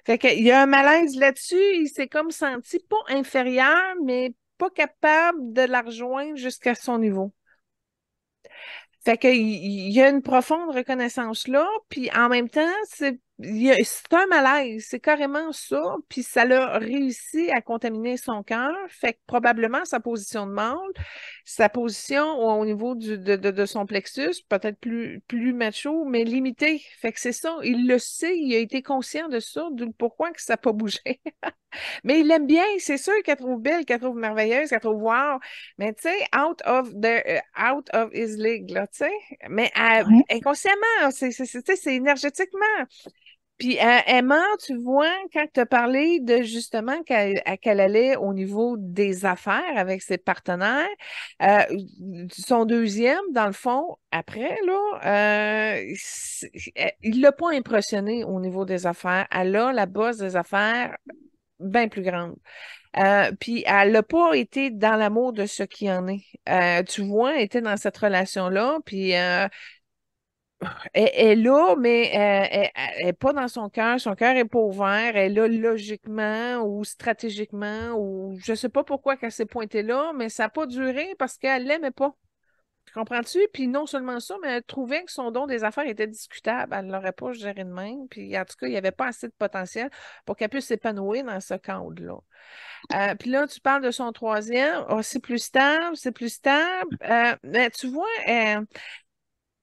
Fait qu'il y a un malaise là-dessus. Il s'est comme senti pas inférieur, mais pas capable de la rejoindre jusqu'à son niveau. Fait qu'il il y a une profonde reconnaissance là, puis en même temps, c'est un malaise, c'est carrément ça, puis ça l'a réussi à contaminer son cœur, fait que probablement sa position de mâle, sa position au niveau de son plexus, peut-être plus macho, mais limité. Fait que c'est ça, il le sait, il a été conscient de ça, d'où pourquoi que ça n'a pas bougé. Mais il l'aime bien, c'est sûr qu'elle trouve belle, qu'elle trouve merveilleuse, qu'elle trouve wow. Mais tu sais, out of his league, là, tu sais. Mais Ouais. inconsciemment, c'est énergétiquement. Puis Emma, tu vois, quand tu as parlé de justement qu'elle allait au niveau des affaires avec ses partenaires, euh, son deuxième, dans le fond, après, là, il l'a pas impressionné au niveau des affaires. Elle a la bosse des affaires bien plus grande. Puis elle n'a pas été dans l'amour de ce qui en est. Tu vois, elle était dans cette relation-là, puis elle est là, mais elle n'est pas dans son cœur n'est pas ouvert, elle est là logiquement ou stratégiquement, ou je ne sais pas pourquoi qu'elle s'est pointée là, mais ça n'a pas duré parce qu'elle ne l'aimait pas. Comprends-tu? Puis non seulement ça, mais elle trouvait que son don des affaires était discutable. Elle ne l'aurait pas géré de même. Puis en tout cas, il n'y avait pas assez de potentiel pour qu'elle puisse s'épanouir dans ce cadre-là. Puis là, tu parles de son troisième. Oh, c'est plus stable, c'est plus stable. Mais tu vois, elle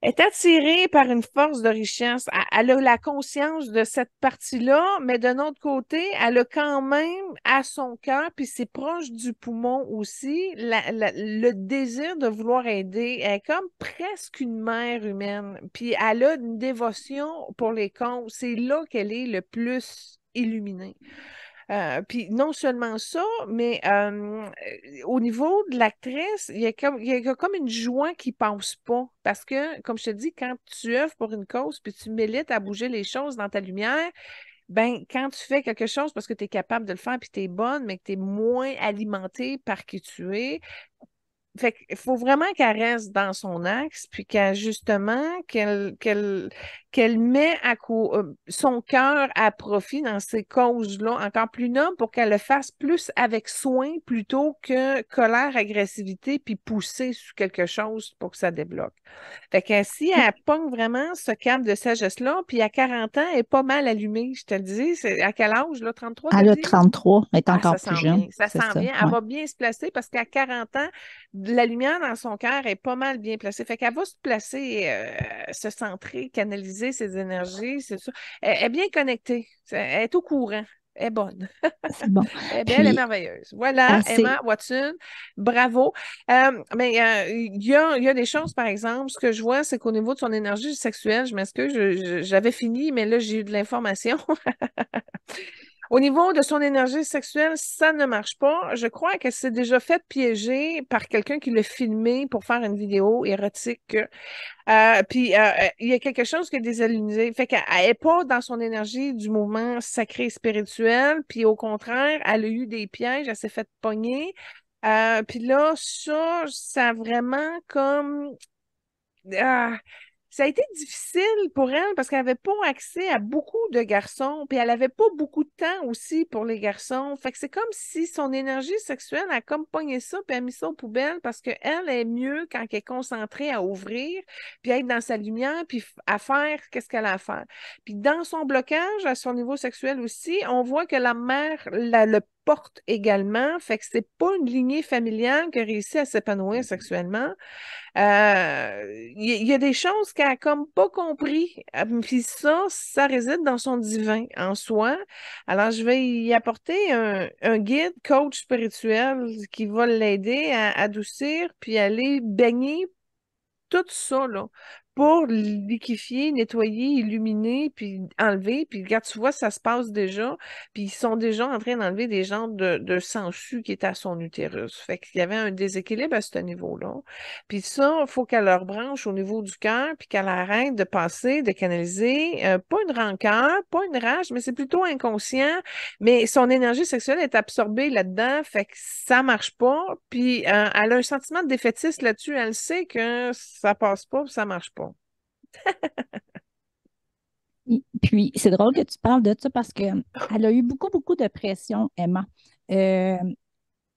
est attirée par une force de richesse. Elle a la conscience de cette partie-là, mais d'un autre côté, elle a quand même à son cœur, puis c'est proche du poumon aussi, le désir de vouloir aider. Elle est comme presque une mère humaine. Puis elle a une dévotion pour les cons. C'est là qu'elle est le plus illuminée. Puis non seulement ça, mais au niveau de l'actrice, il y a comme une joie qui passe pas. Parce que, comme je te dis, quand tu œuvres pour une cause, puis tu milites à bouger les choses dans ta lumière, ben, quand tu fais quelque chose parce que tu es capable de le faire, puis tu es bonne, mais que tu es moins alimentée par qui tu es, fait qu'il faut vraiment qu'elle reste dans son axe, puis qu'elle met son cœur à profit dans ces causes-là, encore plus nobles, pour qu'elle le fasse plus avec soin plutôt que colère, agressivité, puis pousser sur quelque chose pour que ça débloque. Fait que si elle pogne vraiment ce câble de sagesse-là, puis à 40 ans, elle est pas mal allumée, je te le dis. C'est à quel âge, là? 33, t'as Elle a dit? 33, elle est Ah, encore ça plus sent jeune, bien, ça c'est sent ça. bien. Elle Ouais. va bien se placer parce qu'à 40 ans, la lumière dans son cœur est pas mal bien placée. Fait qu'elle va se placer, se centrer, canaliser ses énergies, c'est ça. Elle est bien connectée. Elle est au courant. Elle est bonne. C'est bon. Elle est belle, elle est Puis, merveilleuse. Voilà, assez. Emma Watson, bravo. Mais il y a des choses, par exemple, ce que je vois, c'est qu'au niveau de son énergie sexuelle, je m'excuse, j'avais fini, mais là, j'ai eu de l'information. Au niveau de son énergie sexuelle, ça ne marche pas. Je crois qu'elle s'est déjà fait piéger par quelqu'un qui l'a filmé pour faire une vidéo érotique. Puis, il y a quelque chose qui est désaligné. Fait qu'elle n'est pas dans son énergie du mouvement sacré spirituel. Puis, au contraire, elle a eu des pièges, elle s'est fait pogner. Puis là, ça a vraiment comme ah, ça a été difficile pour elle parce qu'elle n'avait pas accès à beaucoup de garçons, puis elle n'avait pas beaucoup de temps aussi pour les garçons. Fait que c'est comme si son énergie sexuelle a comme pogné ça, puis a mis ça aux poubelles parce qu'elle est mieux quand elle est concentrée à ouvrir, puis à être dans sa lumière, puis à faire qu'est-ce qu'elle a à faire. Puis dans son blocage, à son niveau sexuel aussi, on voit que la mère, porte également. Fait que c'est pas une lignée familiale qui a réussi à s'épanouir sexuellement. Il y a des choses qu'elle a comme pas compris. Puis ça réside dans son divin en soi. Alors, je vais y apporter un guide, coach spirituel qui va l'aider à adoucir puis aller baigner tout ça, là, pour liquéfier, nettoyer, illuminer, puis enlever. Puis regarde, tu vois, ça se passe déjà. Puis ils sont déjà en train d'enlever des genres de sangsues qui étaient à son utérus. Fait qu'il y avait un déséquilibre à ce niveau-là. Puis ça, il faut qu'elle leur branche au niveau du cœur, puis qu'elle arrête de passer, de canaliser, pas une rancœur, pas une rage, mais c'est plutôt inconscient. Mais son énergie sexuelle est absorbée là-dedans, fait que ça marche pas. Puis elle a un sentiment de défaitiste là-dessus. Elle sait que ça passe pas, ça marche pas. Puis, c'est drôle que tu parles de ça parce qu'elle a eu beaucoup, beaucoup de pression, Emma. Euh,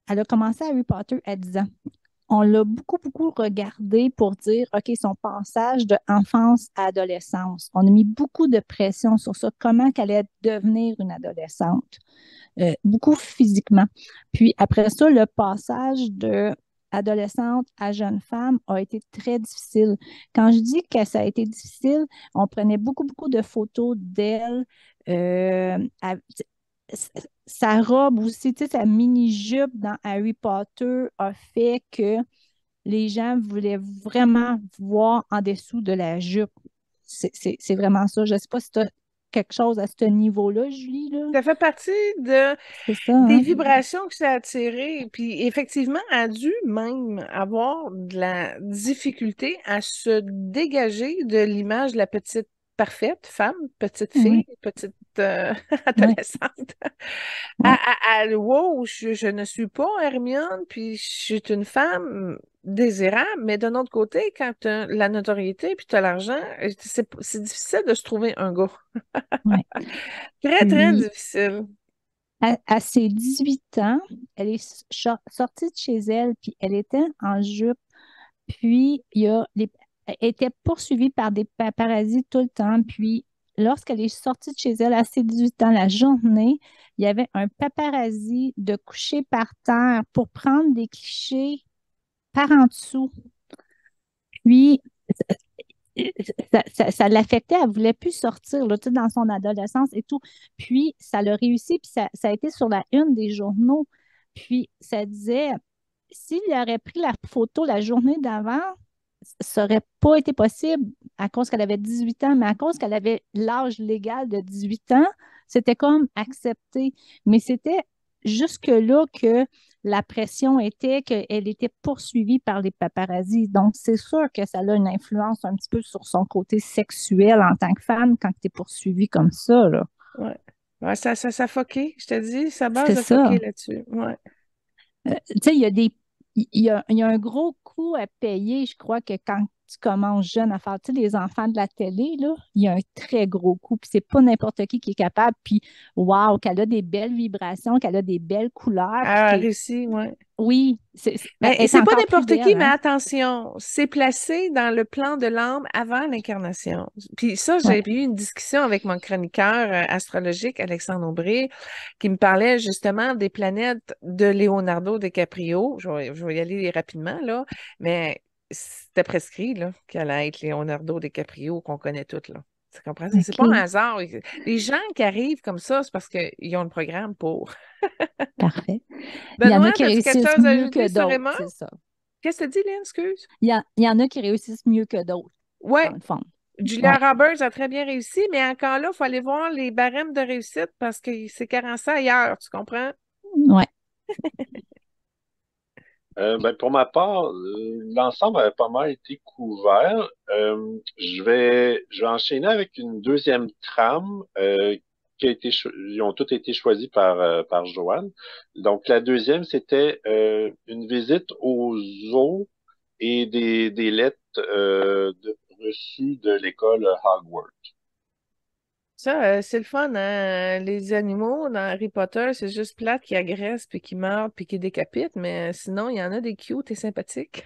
Elle a commencé Harry Potter à 10 ans. On l'a beaucoup, beaucoup regardé pour dire, OK, son passage de enfance à adolescence. On a mis beaucoup de pression sur ça, comment qu'elle allait devenir une adolescente, beaucoup physiquement. Puis après ça, le passage de adolescente à jeune femme a été très difficile. Quand je dis que ça a été difficile, on prenait beaucoup, beaucoup de photos d'elle. Sa robe aussi, tu sais, sa mini-jupe dans Harry Potter a fait que les gens voulaient vraiment voir en dessous de la jupe. C'est vraiment ça. Je ne sais pas si tu as quelque chose à ce niveau-là, Julie, là. Ça fait partie C'est ça, des hein? vibrations que ça a attirées. Puis effectivement, elle a dû même avoir de la difficulté à se dégager de l'image de la petite parfaite femme, petite fille, Oui, petite oui, adolescente. oui. Wow, je ne suis pas Hermione, puis je suis une femme désirable, mais d'un autre côté, quand tu as la notoriété puis tu as l'argent, c'est difficile de se trouver un gars. Oui. Très, très Puis, difficile. à ses 18 ans, elle est sortie de chez elle, puis elle était en jupe. Puis, elle était poursuivie par des paparazzis tout le temps. Puis, lorsqu'elle est sortie de chez elle à ses 18 ans, la journée, il y avait un paparazzi de coucher par terre pour prendre des clichés par en dessous. Puis, ça l'affectait, elle ne voulait plus sortir là, tu sais, dans son adolescence et tout. Puis, ça l'a réussi, puis ça a été sur la une des journaux. Puis, ça disait, s'il aurait pris la photo la journée d'avant, ça n'aurait pas été possible à cause qu'elle avait 18 ans, mais à cause qu'elle avait l'âge légal de 18 ans, c'était comme accepté. Mais c'était jusque-là que la pression était qu'elle était poursuivie par les paparazzis. Donc, c'est sûr que ça a une influence un petit peu sur son côté sexuel en tant que femme quand tu es poursuivie comme ça, là. Ouais. Ouais, ça foqué, je te dis, sa C'est base a ça. foqué là-dessus. Ouais. Tu sais, il y a un gros coût à payer, je crois que quand tu commences jeune à faire, tu sais, les enfants de la télé, là, il y a un très gros coût, puis c'est pas n'importe qui est capable, puis wow, qu'elle a des belles vibrations, qu'elle a des belles couleurs, puis Elle a réussi, ouais. oui, elle Mais est c'est pas encore plus n'importe qui, belle, mais hein? attention, c'est placé dans le plan de l'âme avant l'incarnation. Puis ça, Ouais. j'ai eu une discussion avec mon chroniqueur astrologique, Alexandre Aubry, qui me parlait justement des planètes de Leonardo DiCaprio. Je vais y aller rapidement, là, mais c'était prescrit, là, qu'elle allait être Leonardo DiCaprio, qu'on connaît toutes, là. Tu comprends? C'est pas un OK, hasard. Les gens qui arrivent comme ça, c'est parce qu'ils ont le programme pour. parfait. Il y en Benoît, a qui as-tu quelque réussissent chose à mieux ajouter que sur d'autres, Emma? c'est ça. Qu'est-ce que tu dis, Lynn? Excuse? Il y en a qui réussissent mieux que d'autres, dans Ouais, le fond. Julia Ouais. Roberts a très bien réussi, mais encore là, il faut aller voir les barèmes de réussite parce que c'est carencé ailleurs, tu comprends? Ouais. Ben, pour ma part, l'ensemble avait pas mal été couvert. Je vais enchaîner avec une deuxième trame qui a été, ils ont toutes été choisis par Joanne. Donc, la deuxième, c'était une visite aux zoos et des lettres reçues de l'école Hogwarts. Ça, c'est le fun, hein? Les animaux dans Harry Potter, c'est juste plate qui agressent, puis qui meurent, puis qui décapitent, mais sinon, il y en a des cute et sympathiques.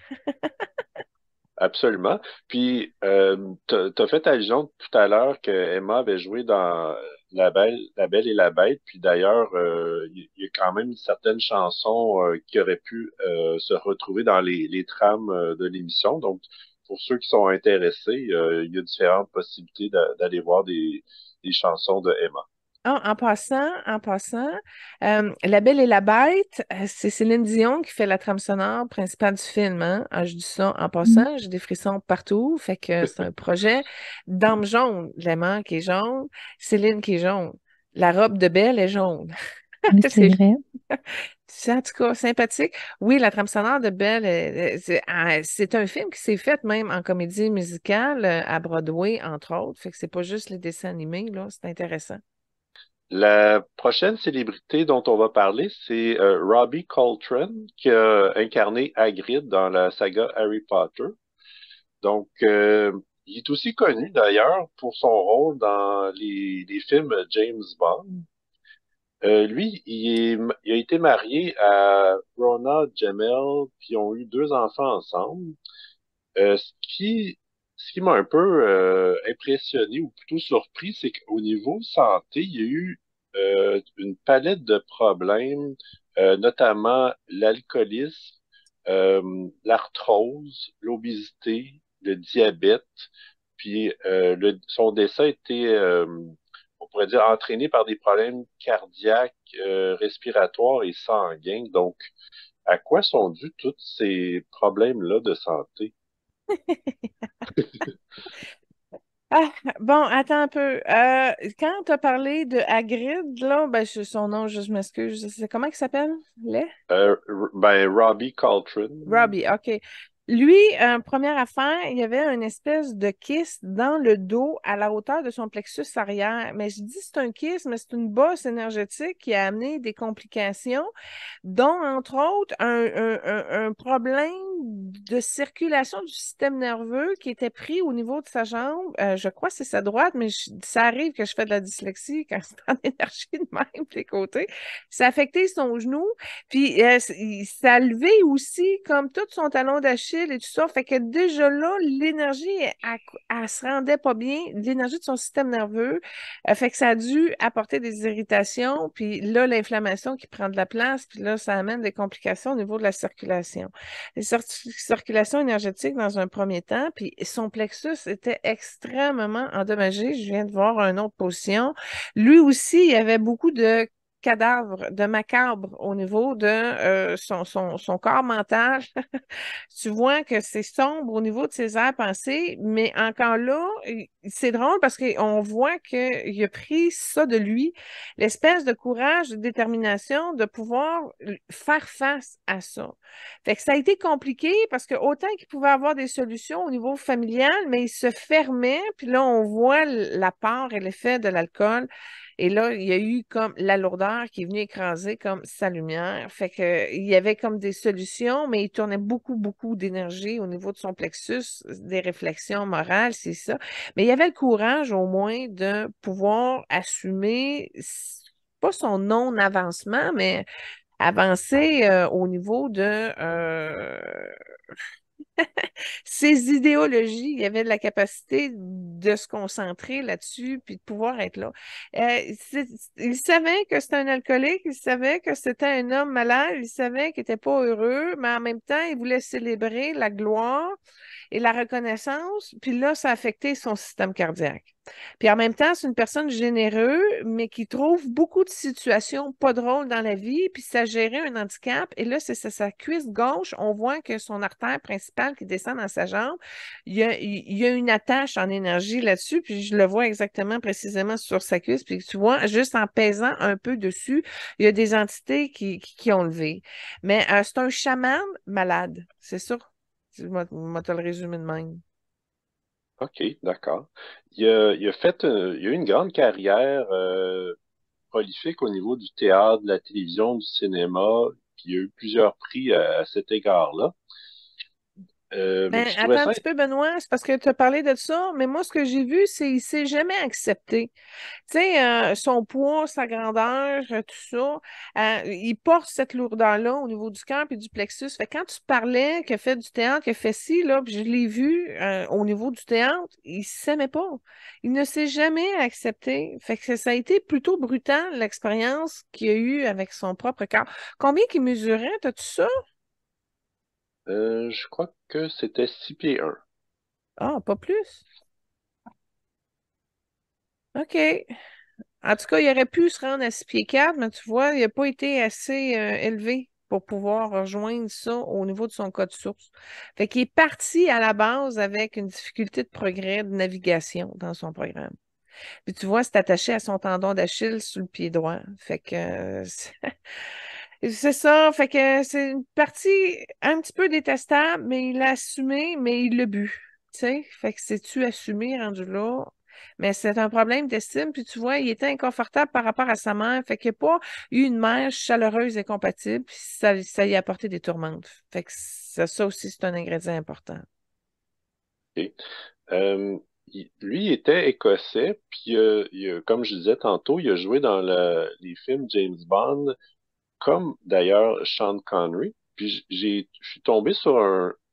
Absolument. Puis, t'as fait allusion tout à l'heure que Emma avait joué dans La Belle et la Bête. Puis d'ailleurs, il y a quand même certaines chansons qui auraient pu se retrouver dans les trames de l'émission. Donc, pour ceux qui sont intéressés, il y a différentes possibilités d'aller voir des chansons de Emma. Ah, en passant, La Belle et la Bête, c'est Céline Dion qui fait la trame sonore principale du film, hein? Ah, je dis ça en Mhm. passant, j'ai des frissons partout, fait que c'est un projet. Dame jaune, l'aimant qui est jaune, Céline qui est jaune. La robe de Belle est jaune. Oui, c'est C'est vrai. c'est en tout cas sympathique. Oui, la trame sonore de Belle, c'est un film qui s'est fait même en comédie musicale à Broadway, entre autres. Fait que c'est pas juste les dessins animés, là, c'est intéressant. La prochaine célébrité dont on va parler, c'est Robbie Coltrane, qui a incarné Hagrid dans la saga Harry Potter. Donc, il est aussi connu d'ailleurs pour son rôle dans les films James Bond. Lui, il a été marié à Rona Jamel, puis ils ont eu deux enfants ensemble. Euh, ce qui, ce qui m'a un peu impressionné ou plutôt surpris, c'est qu'au niveau santé, il y a eu une palette de problèmes, notamment l'alcoolisme, l'arthrose, l'obésité, le diabète, puis son décès a été, on pourrait dire, entraîné par des problèmes cardiaques, respiratoires et sanguins. Donc, à quoi sont dus tous ces problèmes-là de santé? Ah, bon, attends un peu. Quand tu as parlé de Hagrid, là, ben, son nom, je m'excuse, c'est comment il s'appelle? Les? Ben, Robbie Coltrane. Robbie, OK. Lui, première affaire, il y avait une espèce de kyste dans le dos à la hauteur de son plexus arrière. Mais je dis c'est un kyste, mais c'est une bosse énergétique qui a amené des complications, dont, entre autres, un problème de circulation du système nerveux qui était pris au niveau de sa jambe. Je crois que c'est sa droite, mais ça arrive que je fais de la dyslexie quand c'est en énergie de même, les côtés. Ça a affecté son genou. Puis ça a levé aussi comme tout son talon d'Achille et tout ça. Fait que déjà là, l'énergie, elle se rendait pas bien, l'énergie de son système nerveux. Fait que ça a dû apporter des irritations. Puis là, l'inflammation qui prend de la place. Puis là, ça amène des complications au niveau de la circulation. Circulation énergétique dans un premier temps. Puis son plexus était extrêmement endommagé. Je viens de voir une autre position. Lui aussi, il y avait beaucoup de cadavre, de macabre au niveau de son corps mental. Tu vois que c'est sombre au niveau de ses airs pensées, mais encore là, c'est drôle parce qu'on voit qu'il a pris ça de lui, l'espèce de courage, de détermination de pouvoir faire face à ça. Fait que ça a été compliqué parce que autant qu'il pouvait avoir des solutions au niveau familial, mais il se fermait, puis là, on voit la part et l'effet de l'alcool. Et là, il y a eu comme la lourdeur qui est venue écraser comme sa lumière. Fait que, il y avait comme des solutions, mais il tournait beaucoup, beaucoup d'énergie au niveau de son plexus, des réflexions morales, c'est ça. Mais il y avait le courage au moins de pouvoir assumer, pas son non-avancement, mais avancer au niveau de ses idéologies, il y avait de la capacité de se concentrer là-dessus puis de pouvoir être là. Il savait que c'était un alcoolique, il savait que c'était un homme malade, il savait qu'il n'était pas heureux, mais en même temps, il voulait célébrer la gloire et la reconnaissance, puis là, ça a affecté son système cardiaque. Puis en même temps, c'est une personne généreuse, mais qui trouve beaucoup de situations pas drôles dans la vie, puis ça gérait un handicap. Et là, c'est sa cuisse gauche. On voit que son artère principale qui descend dans sa jambe, il y a une attache en énergie là-dessus, puis je le vois exactement précisément sur sa cuisse. Puis tu vois, juste en pesant un peu dessus, il y a des entités qui ont levé. Mais c'est un chaman malade, c'est sûr. Je vais te le résumer de même. OK, d'accord. Il a fait, il a eu une grande carrière prolifique au niveau du théâtre, de la télévision, du cinéma, puis il a eu plusieurs prix à cet égard-là. Mais Ben, je trouvais attends un ça. petit peu, Benoît, c'est parce que tu as parlé de ça, mais moi, ce que j'ai vu, c'est qu'il ne s'est jamais accepté. Tu sais, son poids, sa grandeur, tout ça, il porte cette lourdeur-là au niveau du cœur et du plexus. Fait que quand tu parlais qu'il a fait du théâtre, qu'il a fait ci, là, puis je l'ai vu au niveau du théâtre, il ne s'aimait pas. Il ne s'est jamais accepté. Fait que ça a été plutôt brutal, l'expérience qu'il a eue avec son propre corps. Combien qu'il mesurait, t'as-tu ça? Je crois que c'était 6 pieds 1. Ah, pas plus. OK. En tout cas, il aurait pu se rendre à 6 pieds 4, mais tu vois, il n'a pas été assez élevé pour pouvoir rejoindre ça au niveau de son code source. Fait qu'il est parti à la base avec une difficulté de progrès de navigation dans son programme. Puis tu vois, c'est attaché à son tendon d'Achille sous le pied droit. Fait que c'est ça. Fait que c'est une partie un petit peu détestable, mais il l'a assumé, mais il l'a bu. Tu sais? Fait que c'est-tu assumé rendu là? Mais c'est un problème d'estime. Puis tu vois, il était inconfortable par rapport à sa mère. Fait qu'il n'a pas eu une mère chaleureuse et compatible. Puis ça lui a apporté des tourmentes. Fait que ça aussi, c'est un ingrédient important. Ok. Euh, Lui, il était écossais, puis comme je disais tantôt, il a joué dans les films James Bond, comme d'ailleurs Sean Connery. Puis je suis tombé sur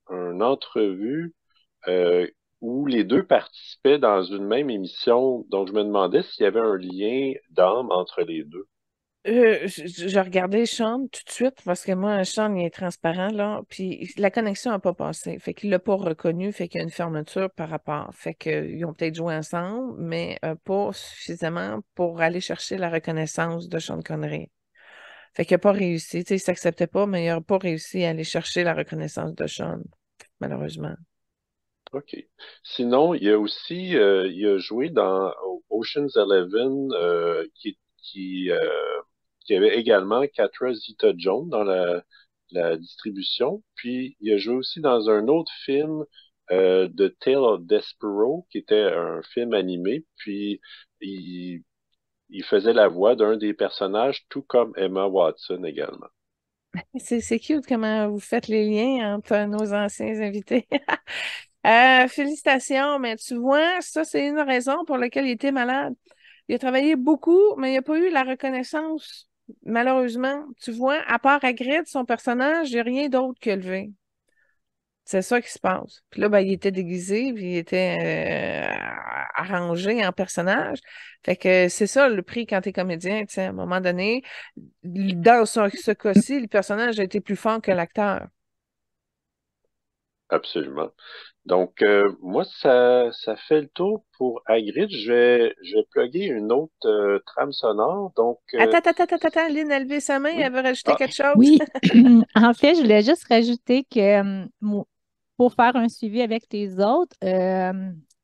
une entrevue euh, où les deux participaient dans une même émission. Donc, je me demandais s'il y avait un lien d'âme entre les deux. Je regardais Sean tout de suite parce que moi, Sean, il est transparent, là. Puis la connexion n'a pas passé. Fait qu'il l'a pas reconnu. Fait qu'il y a une fermeture par rapport. Fait qu'ils ont peut-être joué ensemble, mais pas suffisamment pour aller chercher la reconnaissance de Sean Connery. Fait qu'il n'a pas réussi. Tu sais, il s'acceptait pas, mais il n'a pas réussi à aller chercher la reconnaissance de Sean, malheureusement. OK. Sinon, il a joué dans Ocean's Eleven, qui avait également Katra Zeta-Jones dans la distribution. Puis, il a joué aussi dans un autre film, The Tale of Despero, qui était un film animé. Puis, il, il faisait la voix d'un des personnages, tout comme Emma Watson également. C'est cute comment vous faites les liens entre nos anciens invités. Félicitations, mais tu vois, ça, c'est une raison pour laquelle il était malade. Il a travaillé beaucoup, mais il n'a pas eu la reconnaissance. Malheureusement, tu vois, à part Hagrid, son personnage, il n'y a rien d'autre que levé. C'est ça qui se passe. Puis là, ben, il était déguisé, puis il était arrangé en personnage. Fait que c'est ça le prix quand tu es comédien, tu sais, à un moment donné, dans ce cas-ci, le personnage a été plus fort que l'acteur. Absolument. Donc, moi, ça fait le tour pour Hagrid. Je vais plugger une autre trame sonore. Donc, Attends, Lynn a levé sa main, oui. elle veut rajouter Ah, quelque chose. Oui, en fait, je voulais juste rajouter que pour faire un suivi avec les autres,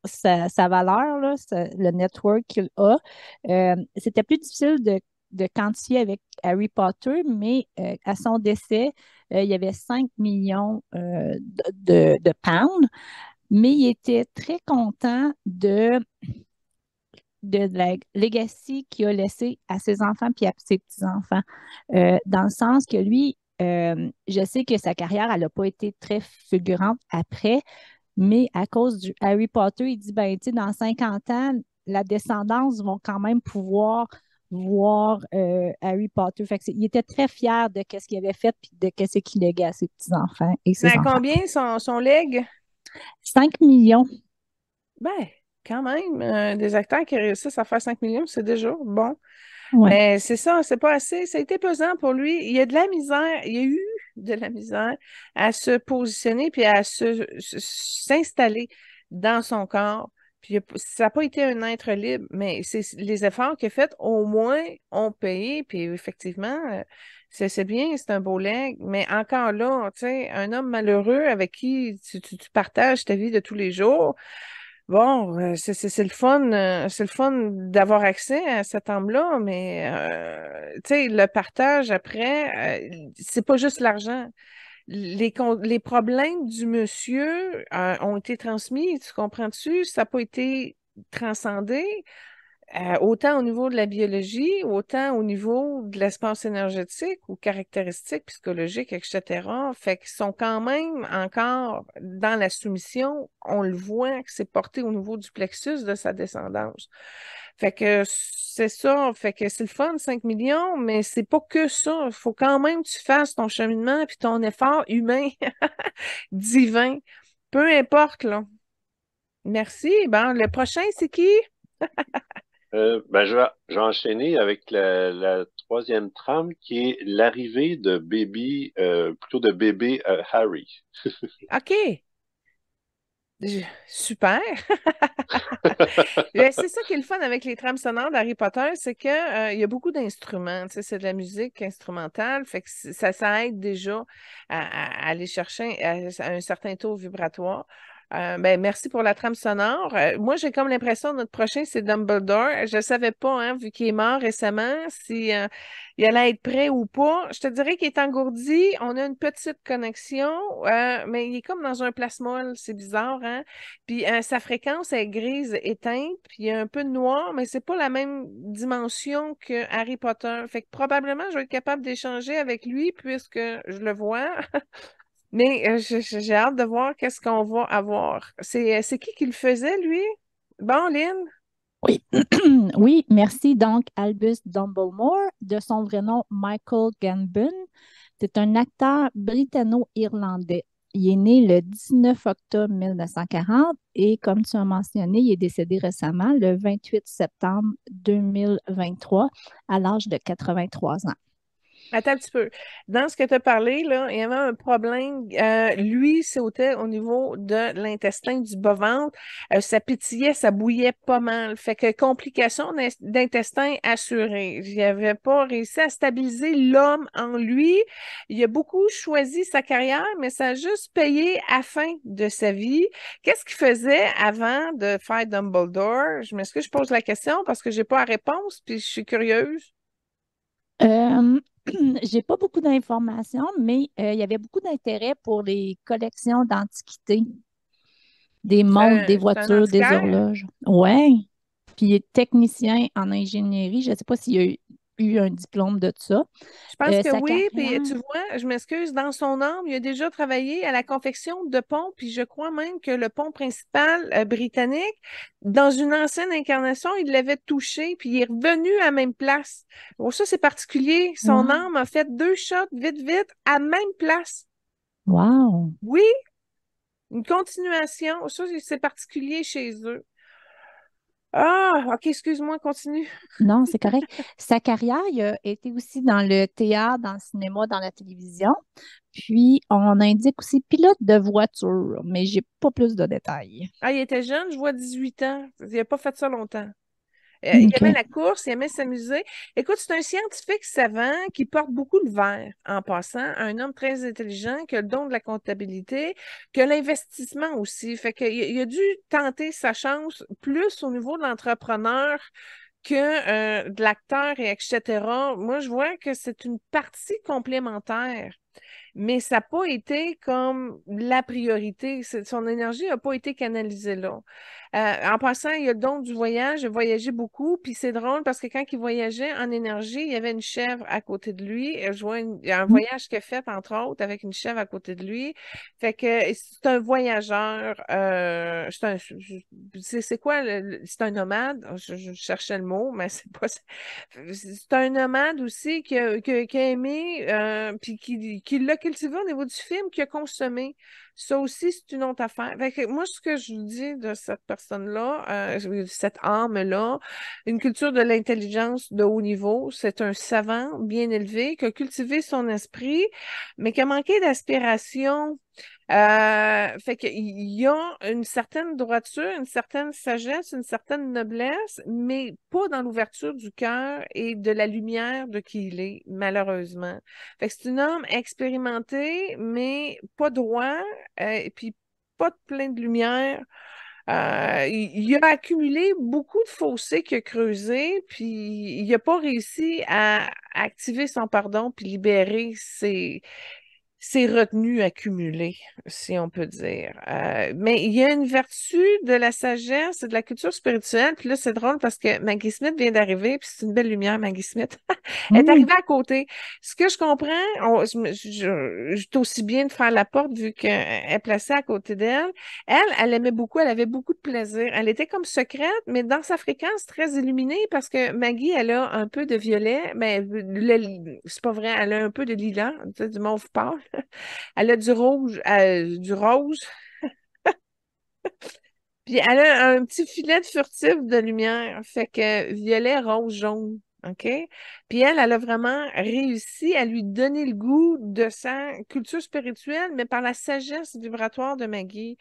sa valeur, là, le network qu'il a, c'était plus difficile de quantifier avec Harry Potter, mais à son décès, il y avait 5 millions de pounds, mais il était très content de la legacy qu'il a laissé à ses enfants puis à ses petits-enfants. Dans le sens que lui, je sais que sa carrière, elle n'a pas été très fulgurante après, mais à cause du Harry Potter, il dit, ben, tu sais, dans 50 ans, la descendance vont quand même pouvoir voir Harry Potter. Fait que il était très fier de ce qu'il avait fait puis de ce qu'il léguait à ses petits-enfants et Mais ah, ses à enfants. combien son leg? 5 millions. Ben, quand même, des acteurs qui réussissent à faire 5 millions, c'est déjà bon. Ouais. Mais c'est ça, c'est pas assez. Ça a été pesant pour lui. Il y a de la misère, il y a eu de la misère à se positionner puis à s'installer dans son corps. Puis ça n'a pas été un être libre, mais les efforts qu'il a faits, au moins, ont payé. Puis effectivement, c'est bien, c'est un beau leg. Mais encore là, tu sais, un homme malheureux avec qui tu partages ta vie de tous les jours. Bon, c'est le fun d'avoir accès à cet homme-là, mais tu sais, le partage après, c'est pas juste l'argent. Les problèmes du monsieur ont été transmis, tu comprends-tu? Ça n'a pas été transcendé. autant au niveau de la biologie, autant au niveau de l'espace énergétique ou caractéristiques psychologiques, etc. Fait qu'ils sont quand même encore dans la soumission. On le voit que c'est porté au niveau du plexus de sa descendance. Fait que c'est ça. Fait que c'est le fun, 5 millions, mais c'est pas que ça. Il faut quand même que tu fasses ton cheminement puis ton effort humain, divin. Peu importe, là. Merci. Bon, le prochain, c'est qui? Ben, je vais enchaîner avec la troisième trame qui est l'arrivée de plutôt de bébé Harry. OK. Super. C'est ça qui est le fun avec les trames sonores d'Harry Potter, c'est que, il y a beaucoup d'instruments. Tu sais, c'est de la musique instrumentale, fait que ça aide déjà à aller chercher à un certain taux vibratoire. Ben, merci pour la trame sonore. Moi, j'ai comme l'impression que notre prochain, c'est Dumbledore. Je ne savais pas, hein, vu qu'il est mort récemment, si il allait être prêt ou pas. Je te dirais qu'il est engourdi. On a une petite connexion, mais il est comme dans un plasmol. C'est bizarre, hein? Puis sa fréquence est grise éteinte, puis il y a un peu de noir, mais c'est pas la même dimension que Harry Potter. Fait que probablement je vais être capable d'échanger avec lui puisque je le vois. Mais j'ai hâte de voir qu'est-ce qu'on va avoir. C'est qui le faisait, lui? Bon, Lynn? Oui, oui, merci. Donc, Albus Dumbledore, de son vrai nom Michael Gambon, c'est un acteur britanno-irlandais. Il est né le 19 octobre 1940 et, comme tu as mentionné, il est décédé récemment le 28 septembre 2023 à l'âge de 83 ans. Attends un petit peu. Dans ce que tu as parlé, là, il y avait un problème. Lui, c'était au niveau de l'intestin, du bas-ventre. Ça pétillait, ça bouillait pas mal. Fait que complications d'intestin assurées. Il n'avait pas réussi à stabiliser l'homme en lui. Il a beaucoup choisi sa carrière, mais ça a juste payé à la fin de sa vie. Qu'est-ce qu'il faisait avant de faire Dumbledore? Je m'excuse, je pose la question parce que j'ai pas la réponse, puis je suis curieuse. Euh, j'ai pas beaucoup d'informations, mais il y avait beaucoup d'intérêt pour les collections d'antiquités, des montres, des C'est un voitures, des antiquaire? horloges. Ouais. Puis il est technicien en ingénierie. Je ne sais pas s'il a eu un diplôme de ça. Je pense que Sa oui, carrière, puis tu vois, je m'excuse, dans son âme, il a déjà travaillé à la confection de ponts, puis je crois même que le pont principal britannique, dans une ancienne incarnation, il l'avait touché, puis il est revenu à la même place. Bon, ça, c'est particulier. Son wow, âme a fait 2 shots, vite, vite, à la même place. wow. Oui, une continuation. Ça, c'est particulier chez eux. Ah, OK, excuse-moi, continue. Non, c'est correct. Sa carrière, il a été aussi dans le théâtre, dans le cinéma, dans la télévision. Puis, on indique aussi pilote de voiture, mais j'ai pas plus de détails. Ah, il était jeune, je vois 18 ans. Il n'a pas fait ça longtemps. Il aimait OK. la course, il aimait s'amuser. Écoute, c'est un scientifique savant qui porte beaucoup le vert en passant, un homme très intelligent qui a le don de la comptabilité, qui a l'investissement aussi. Fait qu'il il a dû tenter sa chance plus au niveau de l'entrepreneur que de l'acteur et etc. Moi, je vois que c'est une partie complémentaire, mais ça n'a pas été comme la priorité. Son énergie n'a pas été canalisée là. En passant, il y a le don du voyage. J'ai voyagé beaucoup, puis c'est drôle parce que quand il voyageait en énergie, il y avait une chèvre à côté de lui. Je vois il y a un voyage qu'il a fait, entre autres, avec une chèvre à côté de lui. Fait que c'est un voyageur. C'est quoi? C'est un nomade. Je cherchais le mot, mais c'est pas ça. C'est un nomade aussi qui a aimé, puis qui l'a cultivé au niveau du film, qui a consommé. Ça aussi, c'est une autre affaire. Fait que moi, ce que je vous dis de cette personne-là, cette âme-là, une culture de l'intelligence de haut niveau, c'est un savant bien élevé qui a cultivé son esprit, mais qui a manqué d'aspiration. Fait qu'il y a une certaine droiture, une certaine sagesse, une certaine noblesse, mais pas dans l'ouverture du cœur et de la lumière de qui il est, malheureusement. Fait que c'est un homme expérimenté, mais pas droit, et puis pas de plein de lumière. Il a accumulé beaucoup de fossés qu'il a creusés, puis il n'a pas réussi à activer son pardon puis libérer ses retenues accumulées, si on peut dire. Mais il y a une vertu de la sagesse et de la culture spirituelle. Puis là, c'est drôle parce que Maggie Smith vient d'arriver, puis c'est une belle lumière, Maggie Smith. Elle est Hmm. arrivée à côté. Ce que je comprends, je suis aussi bien de faire la porte vu qu'elle est placée à côté d'elle. Elle aimait beaucoup, elle avait beaucoup de plaisir. Elle était comme secrète, mais dans sa fréquence très illuminée parce que Maggie, elle a un peu de violet, mais c'est pas vrai, elle a un peu de lilas, tu sais, du mauve pâle. Elle a du rose, puis elle a un petit filet de furtif de lumière. Fait que violet, rose, jaune. OK? Puis elle a vraiment réussi à lui donner le goût de sa culture spirituelle, mais par la sagesse vibratoire de Maggie.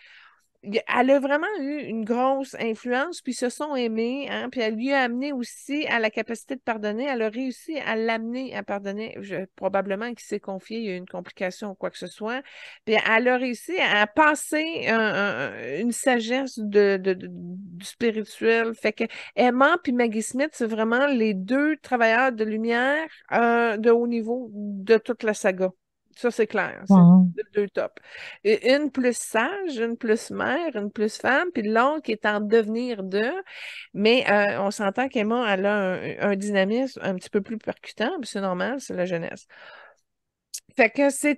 Elle a vraiment eu une grosse influence, puis ils se sont aimés, hein, puis elle lui a amené aussi à la capacité de pardonner. Elle a réussi à l'amener à pardonner. Probablement qu'il s'est confié, il y a eu une complication ou quoi que ce soit. Puis elle a réussi à passer une sagesse du spirituel. Fait que Emma puis Maggie Smith, c'est vraiment les deux travailleurs de lumière de haut niveau de toute la saga. Ça, c'est clair. C'est Wow. deux tops. Et une plus sage, une plus mère, une plus femme, puis l'autre qui est en devenir d'eux. Mais on s'entend qu'Emma, elle a un dynamisme un petit peu plus percutant, puis c'est normal, c'est la jeunesse. Fait que ce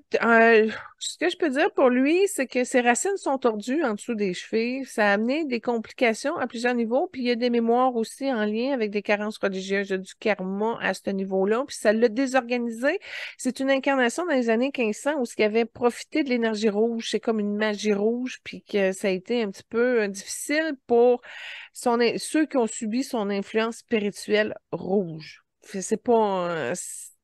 que je peux dire pour lui, c'est que ses racines sont tordues en dessous des chevilles. Ça a amené des complications à plusieurs niveaux. Puis il y a des mémoires aussi en lien avec des carences religieuses. Il y a du karma à ce niveau-là. Puis ça l'a désorganisé. C'est une incarnation dans les années 1500 où ce qui avait profité de l'énergie rouge, c'est comme une magie rouge, puis que ça a été un petit peu difficile pour ceux qui ont subi son influence spirituelle rouge. C'est pas.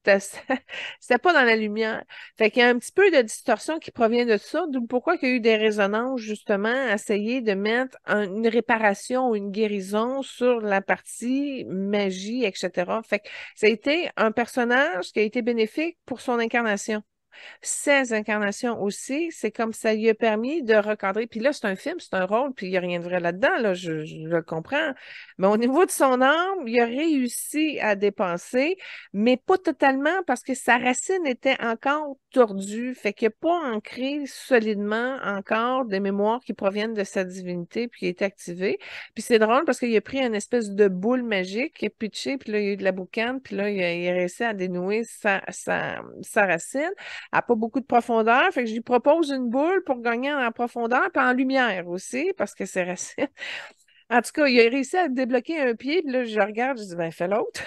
C'était pas dans la lumière. Fait qu'il y a un petit peu de distorsion qui provient de ça, d'où pourquoi il y a eu des résonances, justement, à essayer de mettre une réparation ou une guérison sur la partie magie, etc. Fait que ça a été un personnage qui a été bénéfique pour son incarnation. Ses incarnations aussi, c'est comme ça lui a permis de recadrer. Puis là, c'est un film, c'est un rôle, puis il n'y a rien de vrai là-dedans, là, je le comprends. Mais au niveau de son âme, il a réussi à dépenser, mais pas totalement parce que sa racine était encore tordue, fait qu'il n'a pas ancré solidement encore des mémoires qui proviennent de sa divinité, puis qui est activé. Puis c'est drôle parce qu'il a pris une espèce de boule magique, il a pitché, puis là, il y a eu de la boucane, puis là, il a réussi à dénouer sa racine n'a pas beaucoup de profondeur. Fait que je lui propose une boule pour gagner en profondeur, puis en lumière aussi, parce que c'est racine. En tout cas, il a réussi à débloquer un pied, puis là, je regarde, je dis, ben, fais l'autre.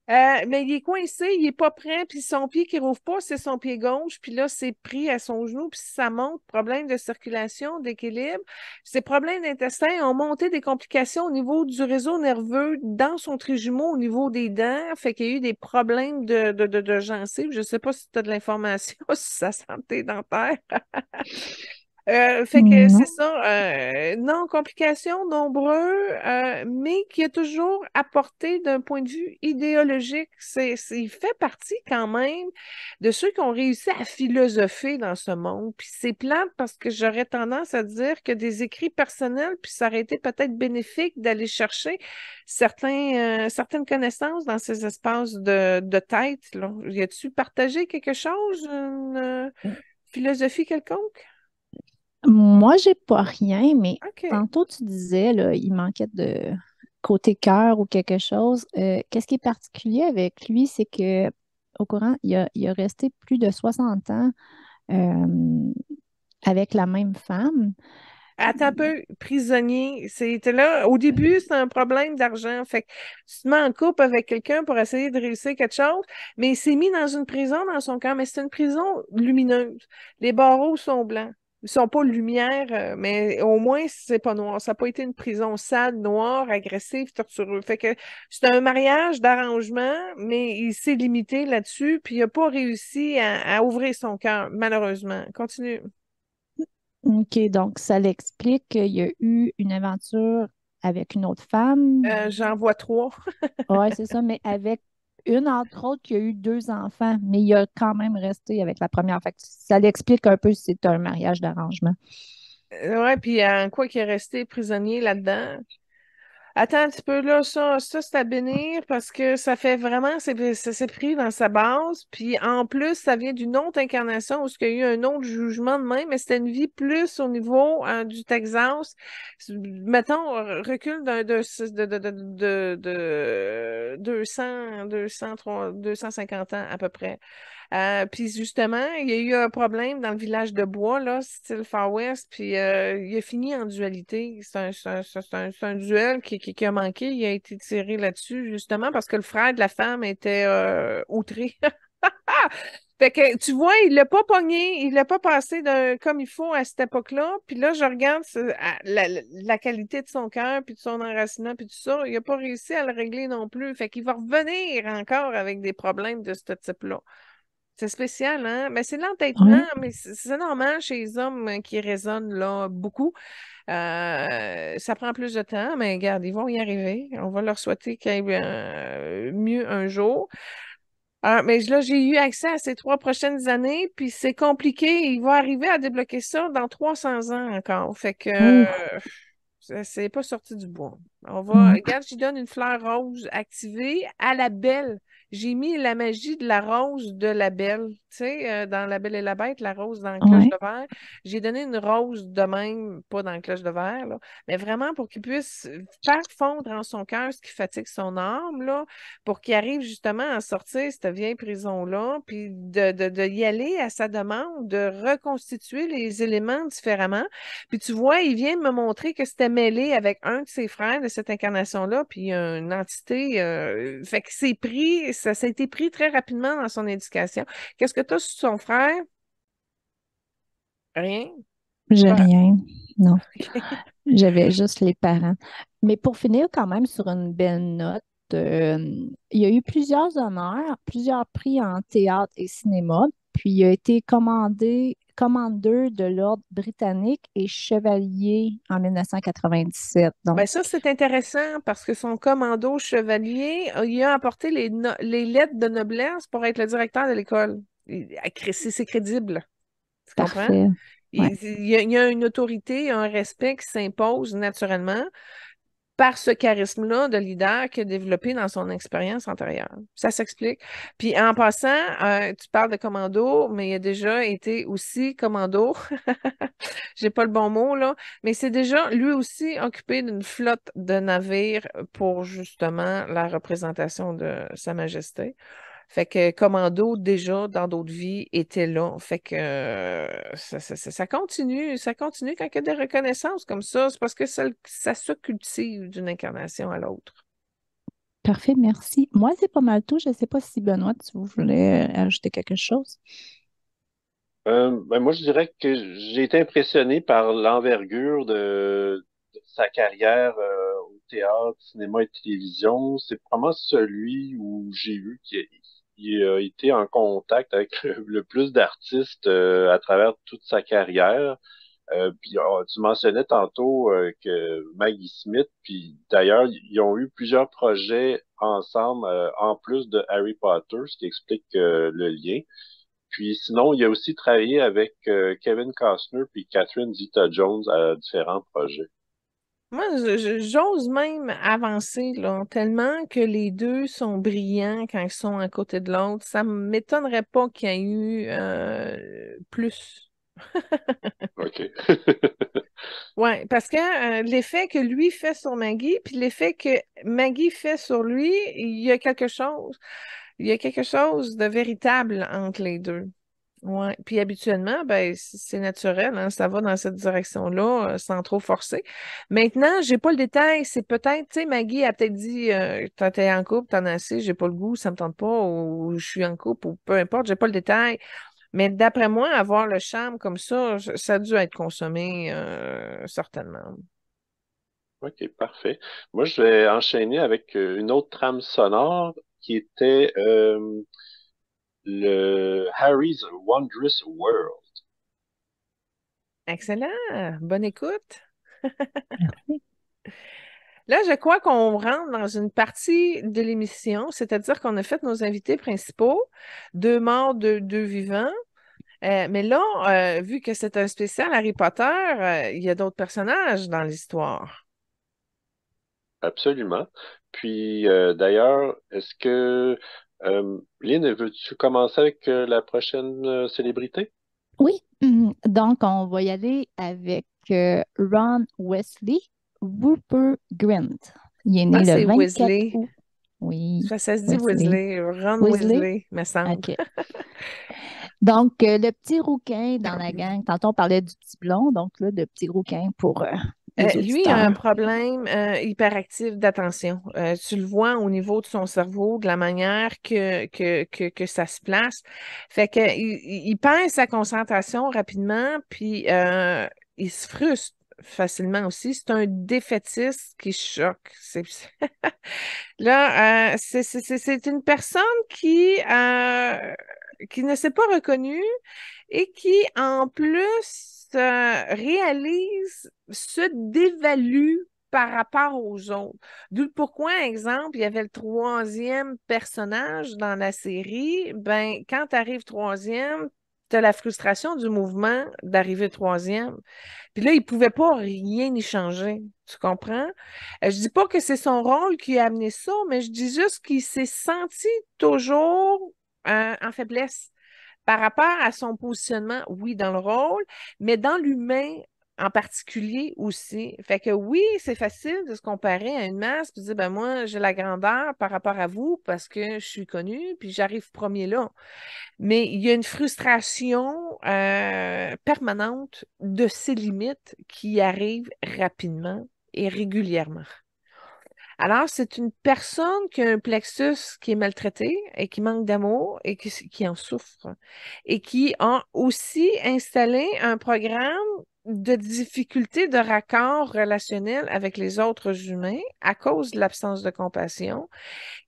Mais il est coincé, il n'est pas prêt, puis son pied qui ne rouvre pas, c'est son pied gauche, puis là, c'est pris à son genou, puis ça monte, problème de circulation, d'équilibre. Ces problèmes d'intestin ont monté des complications au niveau du réseau nerveux dans son trijumeau, au niveau des dents, fait qu'il y a eu des problèmes de gencives. Je ne sais pas si tu as de l'information sur sa santé dentaire. Fait que c'est Non. ça, non, complications nombreux, mais qui a toujours apporté d'un point de vue idéologique. Il fait partie quand même de ceux qui ont réussi à philosopher dans ce monde. Puis c'est plate parce que j'aurais tendance à dire que des écrits personnels, puis ça aurait été peut-être bénéfique d'aller chercher certaines connaissances dans ces espaces de tête, là. Y a-tu partagé quelque chose, une philosophie quelconque? Moi, j'ai pas rien, mais OK. tantôt tu disais, là, il manquait de côté cœur ou quelque chose. Qu'est-ce qui est particulier avec lui, c'est que au courant, il a resté plus de 60 ans euh, avec la même femme. Attends un peu, prisonnier. C'était là. Au début, c'est un problème d'argent. Fait que tu te mets en couple avec quelqu'un pour essayer de réussir quelque chose, mais il s'est mis dans une prison dans son camp, mais c'est une prison lumineuse. Les barreaux sont blancs. Ils sont pas lumière, mais au moins, c'est pas noir. Ça n'a pas été une prison sale, noire, agressive, tortureuse. Fait que c'est un mariage d'arrangement, mais il s'est limité là-dessus, puis il n'a pas réussi à ouvrir son cœur, malheureusement. Continue. OK, donc ça l'explique qu'il y a eu une aventure avec une autre femme. J'en vois trois. Oui, c'est ça, mais avec une entre autres qui a eu deux enfants, mais il a quand même resté avec la première. Fait que ça l'explique un peu si c'est un mariage d'arrangement. Ouais, puis en quoi qu'il est resté prisonnier là-dedans. Attends un petit peu là, ça c'est à bénir parce que ça fait vraiment, ça s'est pris dans sa base. Puis en plus, ça vient d'une autre incarnation où il y a eu un autre jugement de même, mais c'était une vie plus au niveau du Texas. Mettons, recul de 250 ans à peu près. Puis justement, il y a eu un problème dans le village de bois, là, style Far West, puis il a fini en dualité. C'est un duel qui a manqué. Il a été tiré là-dessus, justement, parce que le frère de la femme était outré. Fait que tu vois, il l'a pas pogné, il l'a pas passé comme il faut à cette époque-là. Puis là, je regarde la qualité de son cœur, puis de son enracinement, puis tout ça. Il n'a pas réussi à le régler non plus. Fait qu'il va revenir encore avec des problèmes de ce type-là. C'est spécial, hein? Mais c'est l'entêtement, Oui, mais c'est normal chez les hommes qui résonnent là beaucoup. Ça prend plus de temps, mais regarde, ils vont y arriver. On va leur souhaiter qu'il y ait mieux un jour. Mais là, j'ai eu accès à ces 3 prochaines années, puis c'est compliqué. Il va arriver à débloquer ça dans 300 ans encore. Fait que ouf, c'est pas sorti du bois. non, Regarde, j'y donne une fleur rose activée à la belle. J'ai mis la magie de la rose de la belle. Tu sais, dans La Belle et la Bête, la rose dans la cloche ouais. de verre. J'ai donné une rose de même, pas dans la cloche de verre, là, mais vraiment pour qu'il puisse faire fondre en son cœur ce qui fatigue son âme, là, pour qu'il arrive justement à sortir cette vieille prison-là, puis de y aller à sa demande, de reconstituer les éléments différemment. Puis tu vois, il vient me montrer que c'était mêlé avec un de ses frères de cette incarnation-là, puis une entité. Fait que c'est pris, ça a été pris très rapidement dans son éducation. Qu'est-ce que tu as sur son frère? Rien? J'ai Ah, rien. Non, OK. j'avais juste les parents. Mais pour finir quand même sur une belle note, il y a eu plusieurs honneurs, plusieurs prix en théâtre et cinéma, puis il a été commandeur de l'Ordre britannique et chevalier en 1997. Donc, Ben ça, c'est intéressant parce que son commando chevalier, il a apporté les lettres de noblesse pour être le directeur de l'école. C'est crédible. Tu comprends? parfait. Ouais. Il y a une autorité, un respect qui s'impose naturellement par ce charisme-là de leader qu'il a développé dans son expérience antérieure. Ça s'explique. Puis en passant, tu parles de commando, mais il a déjà été aussi commando. J'ai pas le bon mot, là, mais c'est déjà lui aussi occupé d'une flotte de navires pour justement la représentation de Sa Majesté. Fait que Commando, déjà, dans d'autres vies, était là. Fait que ça continue quand il y a des reconnaissances comme ça. C'est parce que ça se cultive d'une incarnation à l'autre. Parfait, merci. Moi, c'est pas mal tout. Je ne sais pas si Benoît, tu voulais ajouter quelque chose. Ben moi, je dirais que j'ai été impressionné par l'envergure de sa carrière au théâtre, cinéma et télévision. C'est vraiment celui où j'ai vu qu'il a été en contact avec le plus d'artistes à travers toute sa carrière. Puis tu mentionnais tantôt que Maggie Smith, puis d'ailleurs, ils ont eu plusieurs projets ensemble en plus de Harry Potter, ce qui explique le lien. Puis sinon, il a aussi travaillé avec Kevin Costner puis Catherine Zeta-Jones à différents projets. Moi, j'ose même avancer, là, tellement que les deux sont brillants quand ils sont à côté de l'autre. Ça ne m'étonnerait pas qu'il y ait eu plus. OK. Oui, parce que l'effet que lui fait sur Maggie, puis l'effet que Maggie fait sur lui, il y a quelque chose. Il y a quelque chose de véritable entre les deux. Ouais. Puis habituellement, ben, c'est naturel, hein, ça va dans cette direction-là, sans trop forcer. Maintenant, j'ai pas le détail. C'est peut-être, tu sais, Maggie a peut-être dit t'es en couple, t'en as assez, j'ai pas le goût, ça me tente pas, ou je suis en couple, ou peu importe, j'ai pas le détail. Mais d'après moi, avoir le charme comme ça a dû être consommé certainement. OK, parfait. Moi, je vais enchaîner avec une autre trame sonore qui était le Harry's Wondrous World. Excellent. Bonne écoute. Merci. Là, je crois qu'on rentre dans une partie de l'émission, c'est-à-dire qu'on a fait nos invités principaux, deux morts, deux vivants. Mais là, vu que c'est un spécial Harry Potter, il y a d'autres personnages dans l'histoire. absolument. Puis d'ailleurs, est-ce que Lynn, veux-tu commencer avec la prochaine célébrité? Oui, donc on va y aller avec Ron Wesley Rupert Grint. Il est Ah, né le c'est 24 Weasley. août. Oui, Ça se dit Wesley. Weasley, Ron Wesley? Weasley, me semble. OK. Donc, le petit rouquin dans la gang. Tantôt, on parlait du petit blond, donc là, le petit rouquin pour les Lui a un auditeurs. problème hyperactif d'attention. Tu le vois au niveau de son cerveau, de la manière que ça se place. Fait que il perd sa concentration rapidement, puis il se frustre facilement aussi. C'est un défaitiste qui choque. Là, c'est une personne qui ne s'est pas reconnue et qui, en plus, réalise, se dévalue par rapport aux autres. D'où pourquoi, exemple, il y avait le troisième personnage dans la série. Ben, quand tu arrives troisième, tu as la frustration du mouvement d'arriver troisième. Puis là, il ne pouvait pas rien y changer. Tu comprends? Je dis pas que c'est son rôle qui a amené ça, mais je dis juste qu'il s'est senti toujours en faiblesse par rapport à son positionnement, oui, dans le rôle, mais dans l'humain en particulier aussi. Fait que oui, c'est facile de se comparer à une masse puis de dire, ben moi, j'ai la grandeur par rapport à vous parce que je suis connue puis j'arrive premier là. Mais il y a une frustration permanente de ses limites qui arrive rapidement et régulièrement. Alors, c'est une personne qui a un plexus qui est maltraité et qui manque d'amour et qui en souffre et qui a aussi installé un programme de difficulté de raccord relationnel avec les autres humains à cause de l'absence de compassion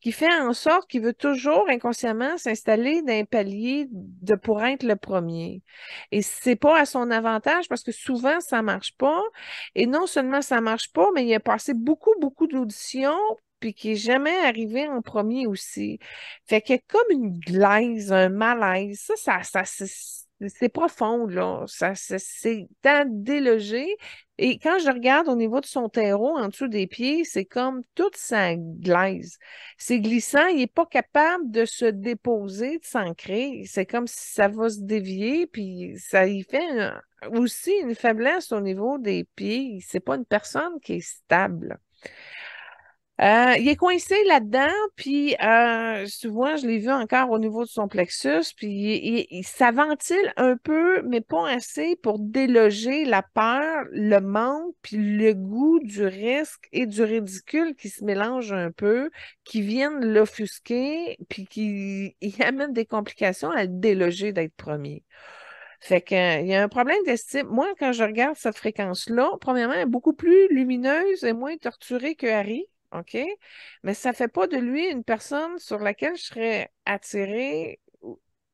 qui fait en sorte qu'il veut toujours inconsciemment s'installer dans un palier pour être le premier. Et c'est pas à son avantage parce que souvent ça marche pas. Et non seulement ça marche pas, mais il a passé beaucoup, beaucoup d'auditions puis qui est jamais arrivé en premier aussi. Fait qu'il y a comme une glaise, un malaise. C'est profond, là. C'est tant délogé. Et quand je regarde au niveau de son terreau, en dessous des pieds, c'est comme toute sa glaise. C'est glissant, il n'est pas capable de se déposer, de s'ancrer. C'est comme si ça va se dévier, puis ça y fait aussi une faiblesse au niveau des pieds. C'est pas une personne qui est stable. Il est coincé là-dedans, puis souvent, je l'ai vu encore au niveau de son plexus, puis ça ventile un peu, mais pas assez pour déloger la peur, le manque, puis le goût du risque et du ridicule qui se mélangent un peu, qui viennent l'offusquer, puis qui y amènent des complications à le déloger d'être premier. Fait que, il y a un problème d'estime. Moi, quand je regarde cette fréquence-là, premièrement, elle est beaucoup plus lumineuse et moins torturée que Harry. OK? Mais ça ne fait pas de lui une personne sur laquelle je serais attirée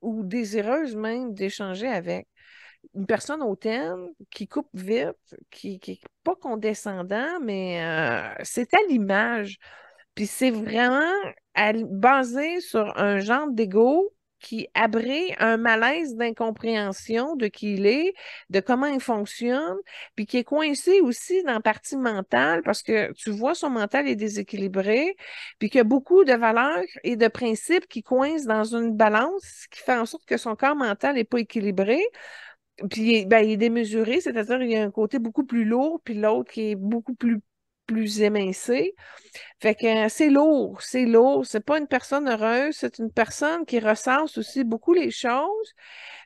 ou désireuse même d'échanger avec. Une personne hautaine qui coupe vite, qui n'est pas condescendant, mais c'est à l'image. Puis c'est vraiment basé sur un genre d'ego qui abrite un malaise d'incompréhension de qui il est, de comment il fonctionne, puis qui est coincé aussi dans la partie mentale parce que tu vois son mental est déséquilibré, puis qu'il y a beaucoup de valeurs et de principes qui coincent dans une balance qui fait en sorte que son corps mental n'est pas équilibré. Puis ben, il est démesuré, c'est-à-dire qu'il y a un côté beaucoup plus lourd, puis l'autre qui est beaucoup plus émincé. Fait que c'est lourd. C'est pas une personne heureuse, c'est une personne qui ressasse aussi beaucoup les choses,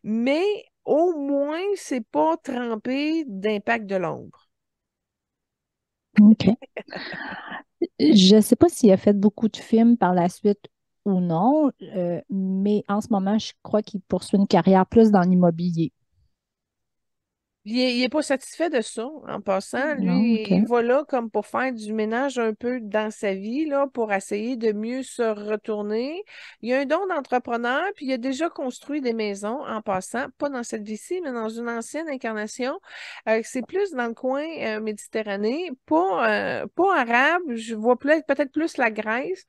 mais au moins, c'est pas trempé d'impact de l'ombre. OK. Je ne sais pas s'il a fait beaucoup de films par la suite ou non, mais en ce moment, je crois qu'il poursuit une carrière plus dans l'immobilier. Il est pas satisfait de ça, en passant. Non, Lui, OK. il va là comme pour faire du ménage un peu dans sa vie, là, pour essayer de mieux se retourner. Il a un don d'entrepreneur, puis il a déjà construit des maisons en passant, pas dans cette vie-ci, mais dans une ancienne incarnation. C'est plus dans le coin méditerranéen, pas arabe, je vois peut-être plus la Grèce.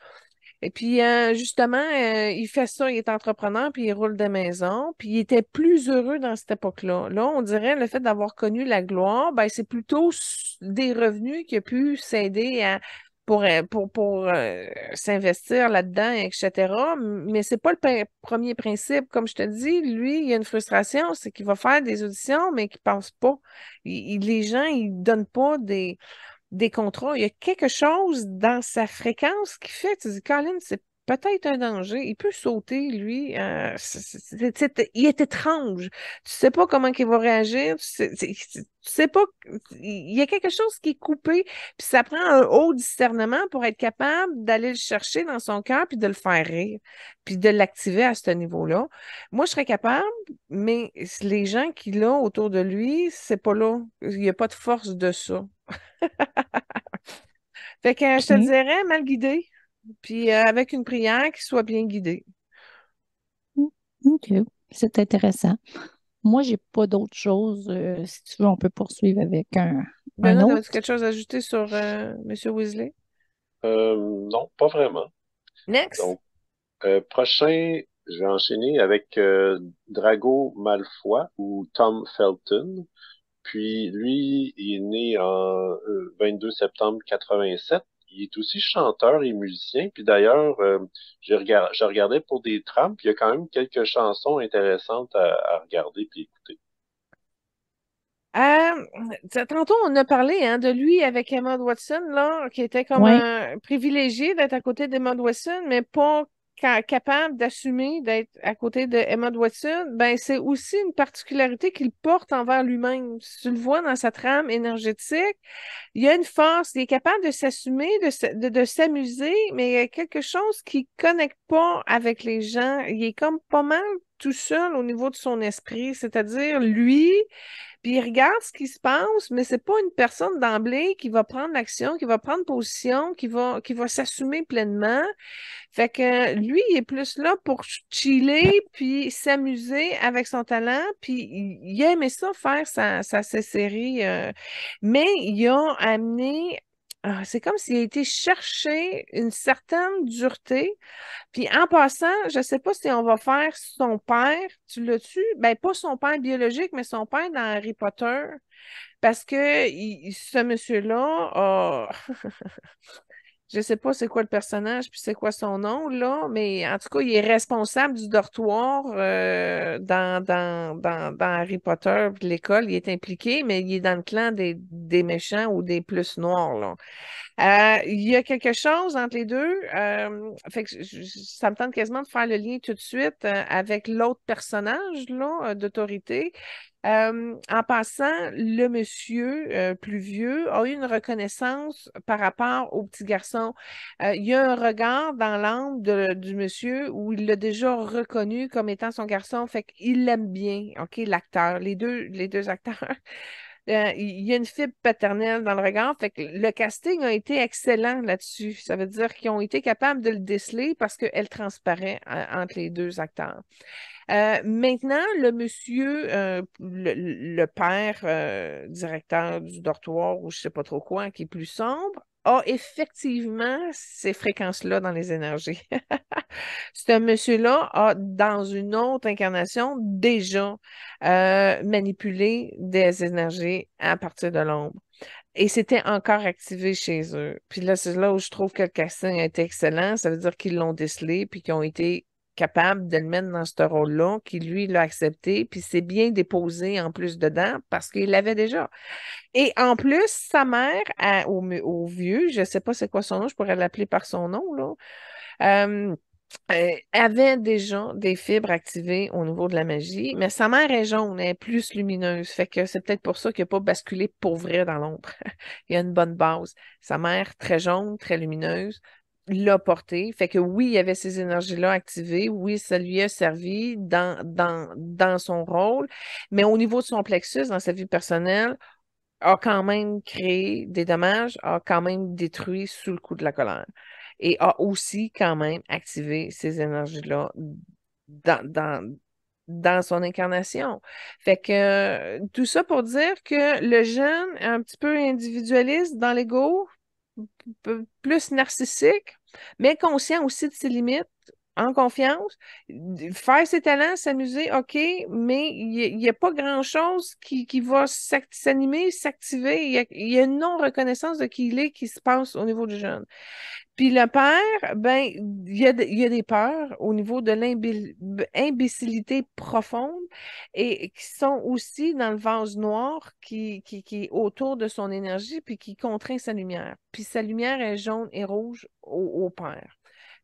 Et puis, justement, il fait ça, il est entrepreneur, puis il roule des maisons, puis il était plus heureux dans cette époque-là. Là, on dirait le fait d'avoir connu la gloire, ben, c'est plutôt des revenus qui a pu s'aider pour s'investir là-dedans, etc. Mais c'est pas le premier principe. Comme je te dis, lui, il y a une frustration, c'est qu'il va faire des auditions, mais qu'il pense pas. Les gens, ils donnent pas des contrats. Il y a quelque chose dans sa fréquence qui fait, tu dis, Colin, c'est peut-être un danger. Il peut sauter, lui. Il est étrange. Tu sais pas comment il va réagir. Tu sais pas. Il y a quelque chose qui est coupé. Puis ça prend un haut discernement pour être capable d'aller le chercher dans son cœur puis de le faire rire. Puis de l'activer à ce niveau-là. Moi, je serais capable, mais les gens qu'il a autour de lui, c'est pas là. Il n'y a pas de force de ça. Fait que je te OK. dirais mal guidé, puis avec une prière qui soit bien guidée. OK. C'est intéressant. Moi, j'ai pas d'autre chose. Si tu veux, on peut poursuivre avec un Benoît, avais-tu autre. quelque chose à ajouter sur M. Weasley? Non, pas vraiment. Next. Donc, prochain, je vais enchaîner avec Drago Malfoy ou Tom Felton. Puis lui, il est né en 22 septembre 87. Il est aussi chanteur et musicien. Puis d'ailleurs, je regardais pour des trames, puis il y a quand même quelques chansons intéressantes à regarder puis écouter. Tantôt, on a parlé hein, de lui avec Emma Watson, là, qui était comme Oui. un privilégié d'être à côté d'Emma Watson, mais pas capable d'assumer d'être à côté de Emma Watson. Ben, c'est aussi une particularité qu'il porte envers lui-même. Si tu le vois dans sa trame énergétique, il y a une force, il est capable de s'assumer, de s'amuser, mais il y a quelque chose qui connecte pas avec les gens. Il est comme pas mal tout seul au niveau de son esprit, c'est-à-dire lui. Puis il regarde ce qui se passe, mais c'est pas une personne d'emblée qui va prendre l'action, qui va prendre position, qui va s'assumer pleinement. Fait que lui, il est plus là pour chiller puis s'amuser avec son talent. Puis il a aimé ça faire sa série. Mais il a amené. C'est comme s'il a été chercher une certaine dureté. Puis en passant, je ne sais pas si on va faire son père, tu l'as-tu? Ben, pas son père biologique, mais son père dans Harry Potter. Parce que ce monsieur-là a. Je sais pas c'est quoi le personnage puis c'est quoi son nom, là, mais en tout cas, il est responsable du dortoir dans Harry Potter, puis l'école. Il est impliqué, mais il est dans le clan des méchants ou des plus noirs, là. Il y a quelque chose entre les deux. Fait que ça me tente quasiment de faire le lien tout de suite avec l'autre personnage là, d'autorité. En passant, le monsieur plus vieux a eu une reconnaissance par rapport au petit garçon. Il y a un regard dans l'âme du monsieur où il l'a déjà reconnu comme étant son garçon. Fait qu'il l'aime bien, OK, l'acteur, les deux acteurs. Il y a une fibre paternelle dans le regard. Fait que le casting a été excellent là-dessus. Ça veut dire qu'ils ont été capables de le déceler parce qu'elle transparaît entre les deux acteurs. Maintenant, le monsieur, le père directeur du dortoir ou je ne sais pas trop quoi, qui est plus sombre, a effectivement ces fréquences-là dans les énergies. Ce monsieur-là a, dans une autre incarnation, déjà manipulé des énergies à partir de l'ombre. Et c'était encore activé chez eux. Puis là, c'est là où je trouve que le casting a été excellent. Ça veut dire qu'ils l'ont décelé puis qu'ils ont été capables de le mettre dans ce rôle-là, qui lui l'a accepté, puis c'est bien déposé en plus dedans parce qu'il l'avait déjà. Et en plus, sa mère, au vieux, je ne sais pas c'est quoi son nom, je pourrais l'appeler par son nom, là, avait déjà des fibres activées au niveau de la magie, mais sa mère est jaune, elle est plus lumineuse. Fait que c'est peut-être pour ça qu'il n'a pas basculé pour vrai dans l'ombre. Il y a une bonne base. Sa mère, très jaune, très lumineuse, l'a porté. Fait que oui, il y avait ces énergies-là activées. Oui, ça lui a servi dans son rôle. Mais au niveau de son plexus, dans sa vie personnelle, a quand même créé des dommages, a quand même détruit sous le coup de la colère et a aussi quand même activé ces énergies-là dans son incarnation. Fait que tout ça pour dire que le jeune est un petit peu individualiste dans l'ego, plus narcissique, mais conscient aussi de ses limites. en confiance, faire ses talents, s'amuser, OK, mais il n'y a pas grand-chose qui va s'animer, s'activer. Il y a une non-reconnaissance de qui il est qui se passe au niveau du jeune. Puis le père, ben, il y a des peurs au niveau de l'imbécilité profonde et qui sont aussi dans le vase noir qui est autour de son énergie puis qui contraint sa lumière. Puis sa lumière est jaune et rouge au père.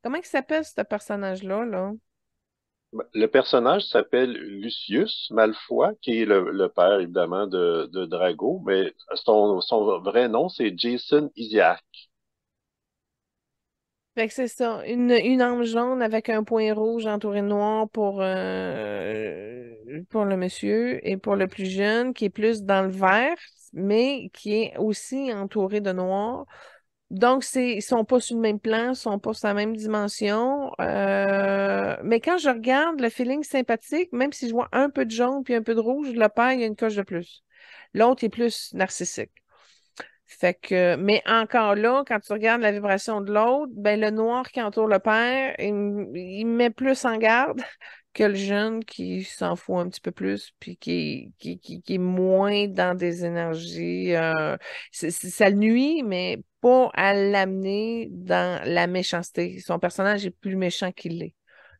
Comment il s'appelle ce personnage-là, là? Le personnage s'appelle Lucius Malfoy, qui est le père, évidemment, de Drago, mais son vrai nom, c'est Jason Isaac. Fait que c'est ça, une âme jaune avec un point rouge entouré de noir pour le monsieur et pour le plus jeune qui est plus dans le vert, mais qui est aussi entouré de noir. Donc, ils sont pas sur le même plan, ils sont pas sur la même dimension. Mais quand je regarde le feeling sympathique, même si je vois un peu de jaune puis un peu de rouge, le père, il y a une coche de plus. L'autre est plus narcissique. Fait que, mais encore là, quand tu regardes la vibration de l'autre, ben le noir qui entoure le père, il met plus en garde que le jeune qui s'en fout un petit peu plus, puis qui est moins dans des énergies. Ça le nuit, mais pas à l'amener dans la méchanceté. Son personnage est plus méchant qu'il l'est,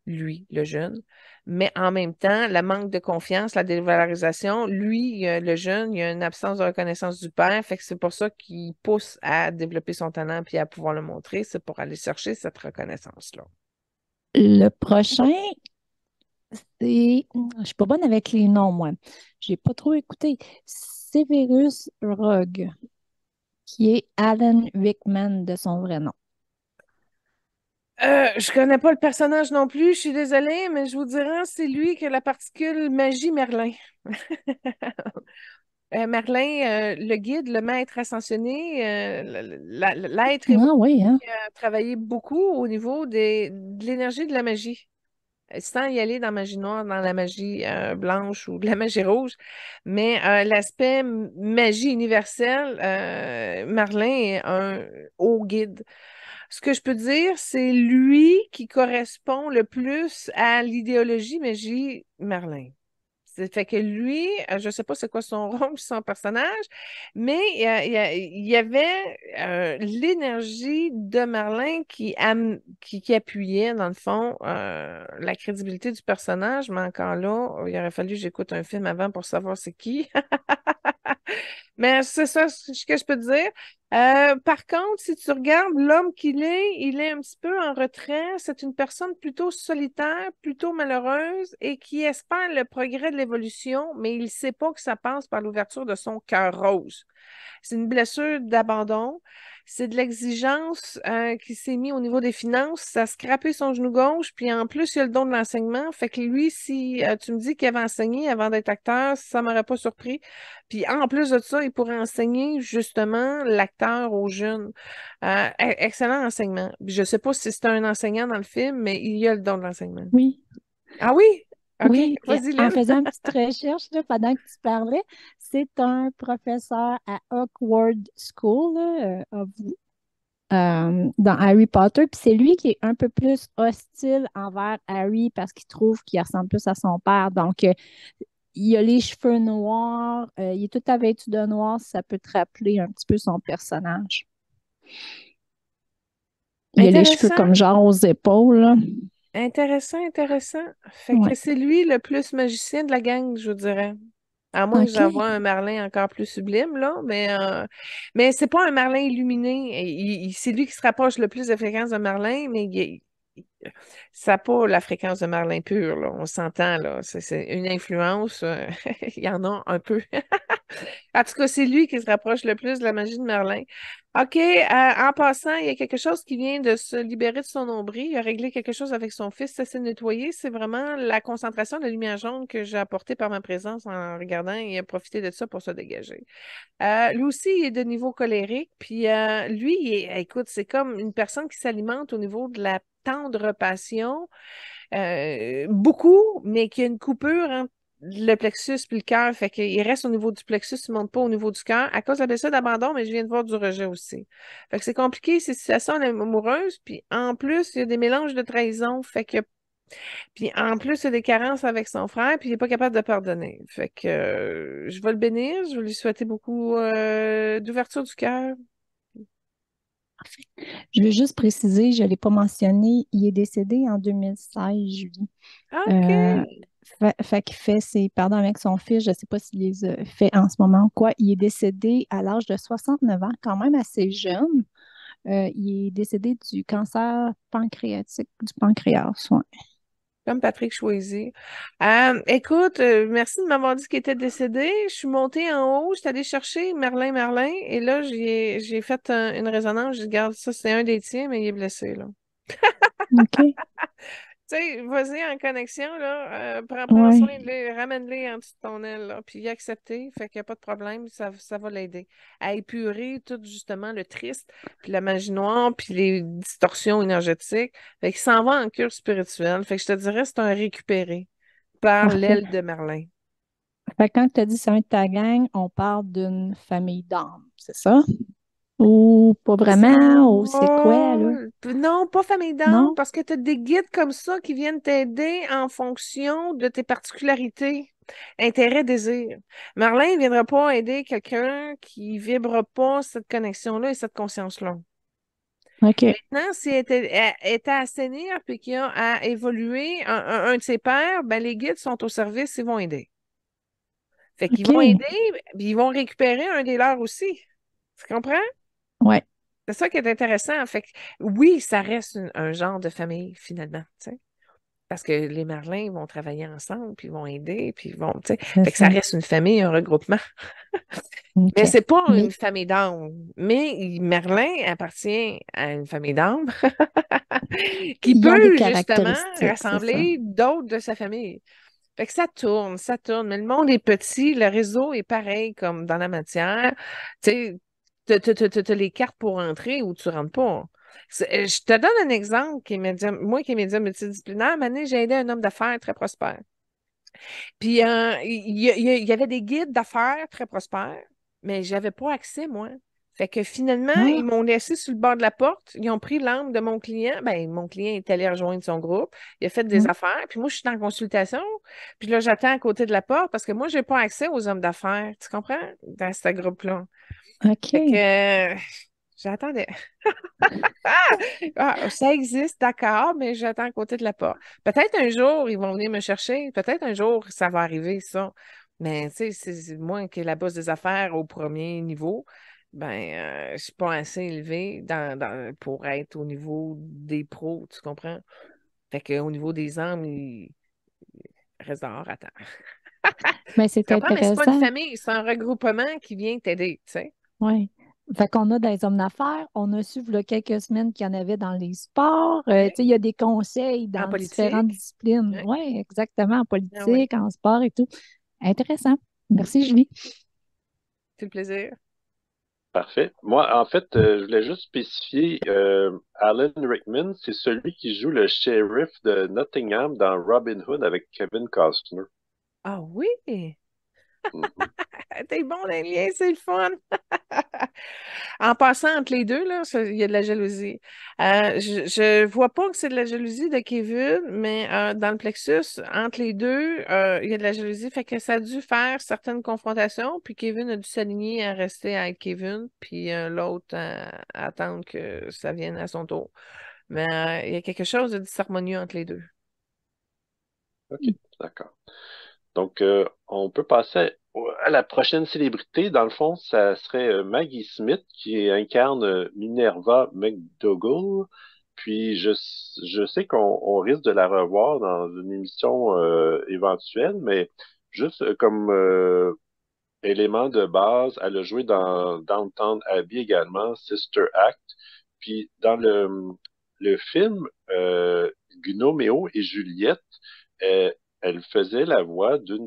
lui, le jeune. Mais en même temps, le manque de confiance, la dévalorisation, lui, le jeune, il y a une absence de reconnaissance du père, fait que c'est pour ça qu'il pousse à développer son talent puis à pouvoir le montrer, c'est pour aller chercher cette reconnaissance-là. Le prochain, c'est. Je suis pas bonne avec les noms, moi. J'ai pas trop écouté. Severus Rogue, qui est Alan Rickman de son vrai nom. Je connais pas le personnage non plus, je suis désolée, mais je vous dirais, c'est lui qui a la particule magie Merlin. Merlin, le guide, le maître ascensionné, l'être Ah évolué oui, hein? a travaillé beaucoup au niveau de l'énergie de la magie. Sans y aller dans la magie noire, dans la magie blanche ou de la magie rouge, mais l'aspect magie universelle, Merlin est un haut guide. Ce que je peux dire, c'est lui qui correspond le plus à l'idéologie magie Merlin. Fait que lui, je ne sais pas c'est quoi son rôle, son personnage, mais il y avait l'énergie de Merlin qui appuyait, dans le fond, la crédibilité du personnage, mais encore là, il aurait fallu que j'écoute un film avant pour savoir c'est qui. Mais c'est ça ce que je peux te dire. Par contre, si tu regardes l'homme qu'il est, il est un petit peu en retrait. C'est une personne plutôt solitaire, plutôt malheureuse et qui espère le progrès de l'évolution, mais il ne sait pas que ça passe par l'ouverture de son cœur rose. C'est une blessure d'abandon. C'est de l'exigence qui s'est mis au niveau des finances. Ça a scrappé son genou gauche, puis en plus, il a le don de l'enseignement. Fait que lui, si tu me dis qu'il avait enseigné avant d'être acteur, ça ne m'aurait pas surpris. Puis en plus de ça, il pourrait enseigner justement l'acteur aux jeunes. Excellent enseignement. Je ne sais pas si c'est un enseignant dans le film, mais il y a le don de l'enseignement. Oui. Ah oui? OK, Oui, et vas-y, en Lynn. faisant une petite recherche là, pendant que tu parlais, c'est un professeur à Hogwarts School là, dans Harry Potter. Puis c'est lui qui est un peu plus hostile envers Harry parce qu'il trouve qu'il ressemble plus à son père. Donc, il a les cheveux noirs, il est tout vêtu de noir, si ça peut te rappeler un petit peu son personnage. Il a les cheveux Intéressant. comme genre aux épaules, là. Intéressant, intéressant. Fait que Ouais. c'est lui le plus magicien de la gang, je vous dirais. À moins que OK. j'envoie un Merlin encore plus sublime, là, mais c'est pas un Merlin illuminé. C'est lui qui se rapproche le plus de la fréquence de Merlin, mais ça n'a pas la fréquence de Merlin pur, là. On s'entend, là. C'est une influence. Il y en a un peu. En tout cas, c'est lui qui se rapproche le plus de la magie de Merlin. OK, en passant, il y a quelque chose qui vient de se libérer de son nombril. Il a réglé quelque chose avec son fils, ça s'est nettoyé. C'est vraiment la concentration de lumière jaune que j'ai apportée par ma présence en regardant et il a profité de ça pour se dégager. Lui aussi, il est de niveau colérique. Puis lui, écoute, c'est comme une personne qui s'alimente au niveau de la tendre passion. Beaucoup, mais qui a une coupure le plexus puis le cœur, fait qu'il reste au niveau du plexus, il ne monte pas au niveau du cœur à cause de la blessure d'abandon, mais je viens de voir du rejet aussi. Fait que c'est compliqué, ces situations amoureuses, puis en plus, il y a des mélanges de trahison, fait que puis en plus, il y a des carences avec son frère, puis il n'est pas capable de pardonner. Fait que je vais le bénir, je vais lui souhaiter beaucoup d'ouverture du cœur. Je veux juste préciser, je ne l'ai pas mentionné, il est décédé en 2016, Julie. OK. Euh, fait qu'il fait ses pardons avec son fils, je ne sais pas s'il les a fait en ce moment ou quoi. Il est décédé à l'âge de 69 ans, quand même assez jeune. Il est décédé du cancer pancréatique, du pancréas. Ouais. Comme Patrick Choisy. Écoute, merci de m'avoir dit qu'il était décédé. Je suis montée en haut, je suis allée chercher Merlin, et là, j'ai fait une résonance. Je dis, regarde, ça, c'est un des tiens, mais il est blessé, là. OK. Tu sais, vas-y en connexion, là, prends soin de Ouais. lui, ramène-le en dessous de ton aile, là, puis il a accepté, fait qu'il n'y a pas de problème, ça va l'aider à épurer tout justement le triste, puis la magie noire, puis les distorsions énergétiques. Fait qu'il s'en va en cure spirituelle. Fait que je te dirais, c'est un récupéré par Parfait. l'aile de Merlin. Fait que quand tu as dit c'est un de ta gang, on parle d'une famille d'âmes, c'est ça? Ou pas vraiment? Ou c'est quoi, là? Non, pas famille d'âme, Non? parce que tu as des guides comme ça qui viennent t'aider en fonction de tes particularités, intérêts, désirs. Marlin ne viendra pas aider quelqu'un qui vibre pas cette connexion-là et cette conscience-là. OK. Maintenant, si elle est à assainir puis qu'il y a à évoluer un de ses pairs, ben les guides sont au service, ils vont aider. Fait qu'ils vont OK. aider, puis ils vont récupérer un des leurs aussi. Tu comprends? Ouais. C'est ça qui est intéressant. Fait que, oui, ça reste un genre de famille, finalement, tu sais. Parce que les Merlins vont travailler ensemble, puis ils vont aider, puis ils vont, tu sais. C'est Fait que ça ça. reste une famille, un regroupement. OK. Mais c'est pas Mais, une famille d'âmes. Mais Merlin appartient à une famille d'âmes qui il y a des peut, justement, caractéristiques, c'est ça. rassembler d'autres de sa famille. Fait que ça tourne, ça tourne. Mais le monde est petit, le réseau est pareil comme dans la matière. Tu sais, t'as les cartes pour entrer ou tu rentres pas. Je te donne un exemple qui est médium, moi qui est médium multidisciplinaire. Maintenant, j'ai aidé un homme d'affaires très prospère. Puis, il y avait des guides d'affaires très prospères, mais j'avais pas accès, moi. Fait que finalement, ils Ah, m'ont laissé sur le bord de la porte. Ils ont pris l'âme de mon client. Ben, mon client est allé rejoindre son groupe. Il a fait des mm, affaires. Puis moi, je suis en consultation. Puis là, j'attends à côté de la porte parce que moi, j'ai pas accès aux hommes d'affaires. Tu comprends? Dans ce groupe-là. Fait que OK. j'attendais. Ça existe, d'accord, mais j'attends à côté de la porte. Peut-être un jour, ils vont venir me chercher. Peut-être un jour, ça va arriver, ça. Mais tu sais, c'est moi qui est la bosse des affaires au premier niveau. Ben, je suis pas assez élevée pour être au niveau des pros, tu comprends? Fait qu'au niveau des âmes, il reste dehors, attends. Mais c'est Tu comprends? Mais c'est pas une intéressant. famille, c'est un regroupement qui vient t'aider, tu sais, Oui. Fait qu'on a des hommes d'affaires, on a su, il y a quelques semaines qu'il y en avait dans les sports. Tu sais, il y a des conseils en dans différentes politique. disciplines. Ouais. Oui, exactement, en Ah oui, politique, en sport et tout. Intéressant. Merci, Julie. c'est le plaisir. Parfait. Moi, en fait, je voulais juste spécifier, Alan Rickman, c'est celui qui joue le shérif de Nottingham dans Robin Hood avec Kevin Costner. Ah oui! Mhm. T'es bon dans les liens, c'est le fun. En passant entre les deux, là, il y a de la jalousie. Je vois pas que c'est de la jalousie de Kevin, mais dans le plexus, entre les deux, il y a de la jalousie. Fait que ça a dû faire certaines confrontations, puis Kevin a dû s'aligner à rester avec Kevin, puis l'autre à attendre que ça vienne à son tour. Mais il y a quelque chose de disharmonieux entre les deux. OK, d'accord. Donc, on peut passer à la prochaine célébrité. Dans le fond, ça serait Maggie Smith qui incarne Minerva McDougall. Puis, je sais qu'on risque de la revoir dans une émission éventuelle, mais juste comme élément de base, elle a joué dans Downton Abbey également, Sister Act. Puis, dans le film Gnoméo et Juliette, euh, elle faisait la voix une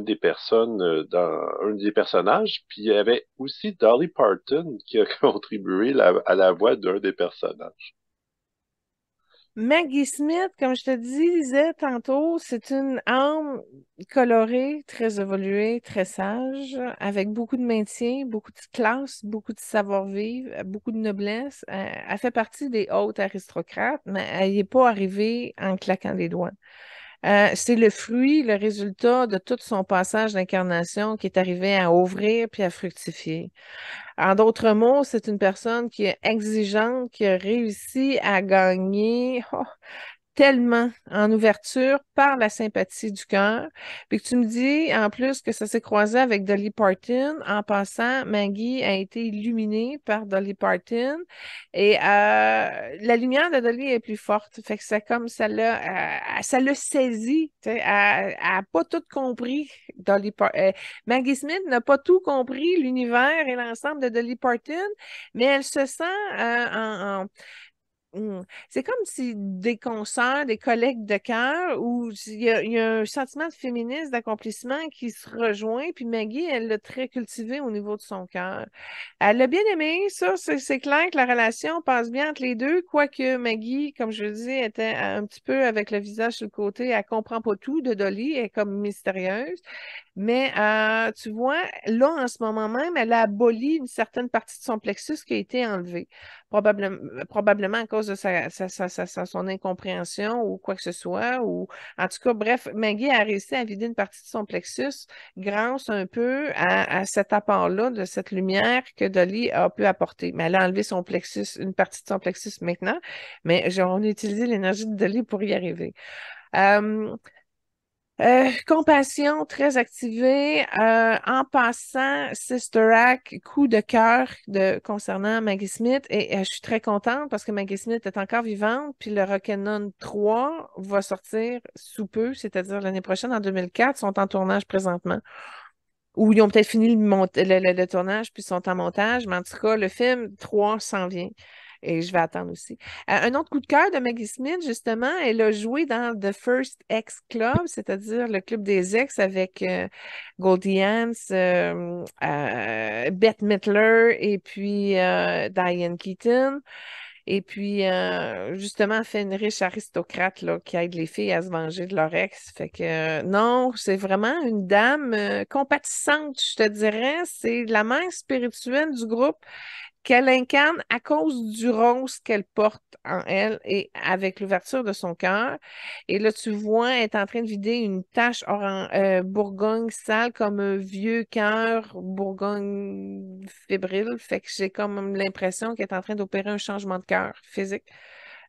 des personnes dans un des personnages, puis il y avait aussi Dolly Parton qui a contribué à la voix d'un des personnages. Maggie Smith, comme je te disais tantôt, c'est une âme colorée, très évoluée, très sage, avec beaucoup de maintien, beaucoup de classe, beaucoup de savoir-vivre, beaucoup de noblesse. Elle fait partie des hautes aristocrates, mais elle n'y est pas arrivée en claquant des doigts. C'est le fruit, le résultat de tout son passage d'incarnation qui est arrivé à ouvrir puis à fructifier. En d'autres mots, c'est une personne qui est exigeante, qui a réussi à gagner tellement en ouverture par la sympathie du cœur. Puis que tu me dis en plus que ça s'est croisé avec Dolly Parton. En passant, Maggie a été illuminée par Dolly Parton et la lumière de Dolly est plus forte. Fait que c'est comme ça l'a saisi. Tu sais, elle n'a pas tout compris. Maggie Smith n'a pas tout compris, l'univers et l'ensemble de Dolly Parton, mais elle se sent c'est comme si des consoeurs, des collègues de cœur, où il y a un sentiment de féminisme, d'accomplissement qui se rejoint, puis Maggie, elle l'a très cultivé au niveau de son cœur. Elle l'a bien aimé, ça, c'est clair que la relation passe bien entre les deux, quoique Maggie, comme je le dis, était un petit peu avec le visage sur le côté, elle comprend pas tout de Dolly, elle est comme mystérieuse. Mais tu vois, là, en ce moment même, elle a aboli une certaine partie de son plexus qui a été enlevée. Probablement à cause de son incompréhension ou quoi que ce soit. Ou, en tout cas, bref, Maggie a réussi à vider une partie de son plexus grâce un peu à cet apport-là, de cette lumière que Dolly a pu apporter. Mais elle a enlevé son plexus, une partie de son plexus maintenant, mais on a utilisé l'énergie de Dolly pour y arriver. Euh, Compassion très activée. En passant, Sister Act, coup de cœur concernant Maggie Smith. Et je suis très contente parce que Maggie Smith est encore vivante. Puis le Rock'n'None 3 va sortir sous peu, c'est-à-dire l'année prochaine, en 2004. Ils sont en tournage présentement. Ou ils ont peut-être fini le tournage puis ils sont en montage. Mais en tout cas, le film 3 s'en vient. Et je vais attendre aussi. Un autre coup de cœur de Maggie Smith, justement, elle a joué dans The First Ex Club, c'est-à-dire le club des ex avec Goldie Hawn, Bette Midler et puis Diane Keaton. Et puis, justement, elle fait une riche aristocrate là, qui aide les filles à se venger de leur ex. Fait que non, c'est vraiment une dame compatissante, je te dirais. C'est la mère spirituelle du groupe qu'elle incarne à cause du rose qu'elle porte en elle et avec l'ouverture de son cœur. Et là, tu vois, elle est en train de vider une tache Bourgogne sale comme un vieux cœur Bourgogne fébrile. Fait que j'ai comme l'impression qu'elle est en train d'opérer un changement de cœur physique,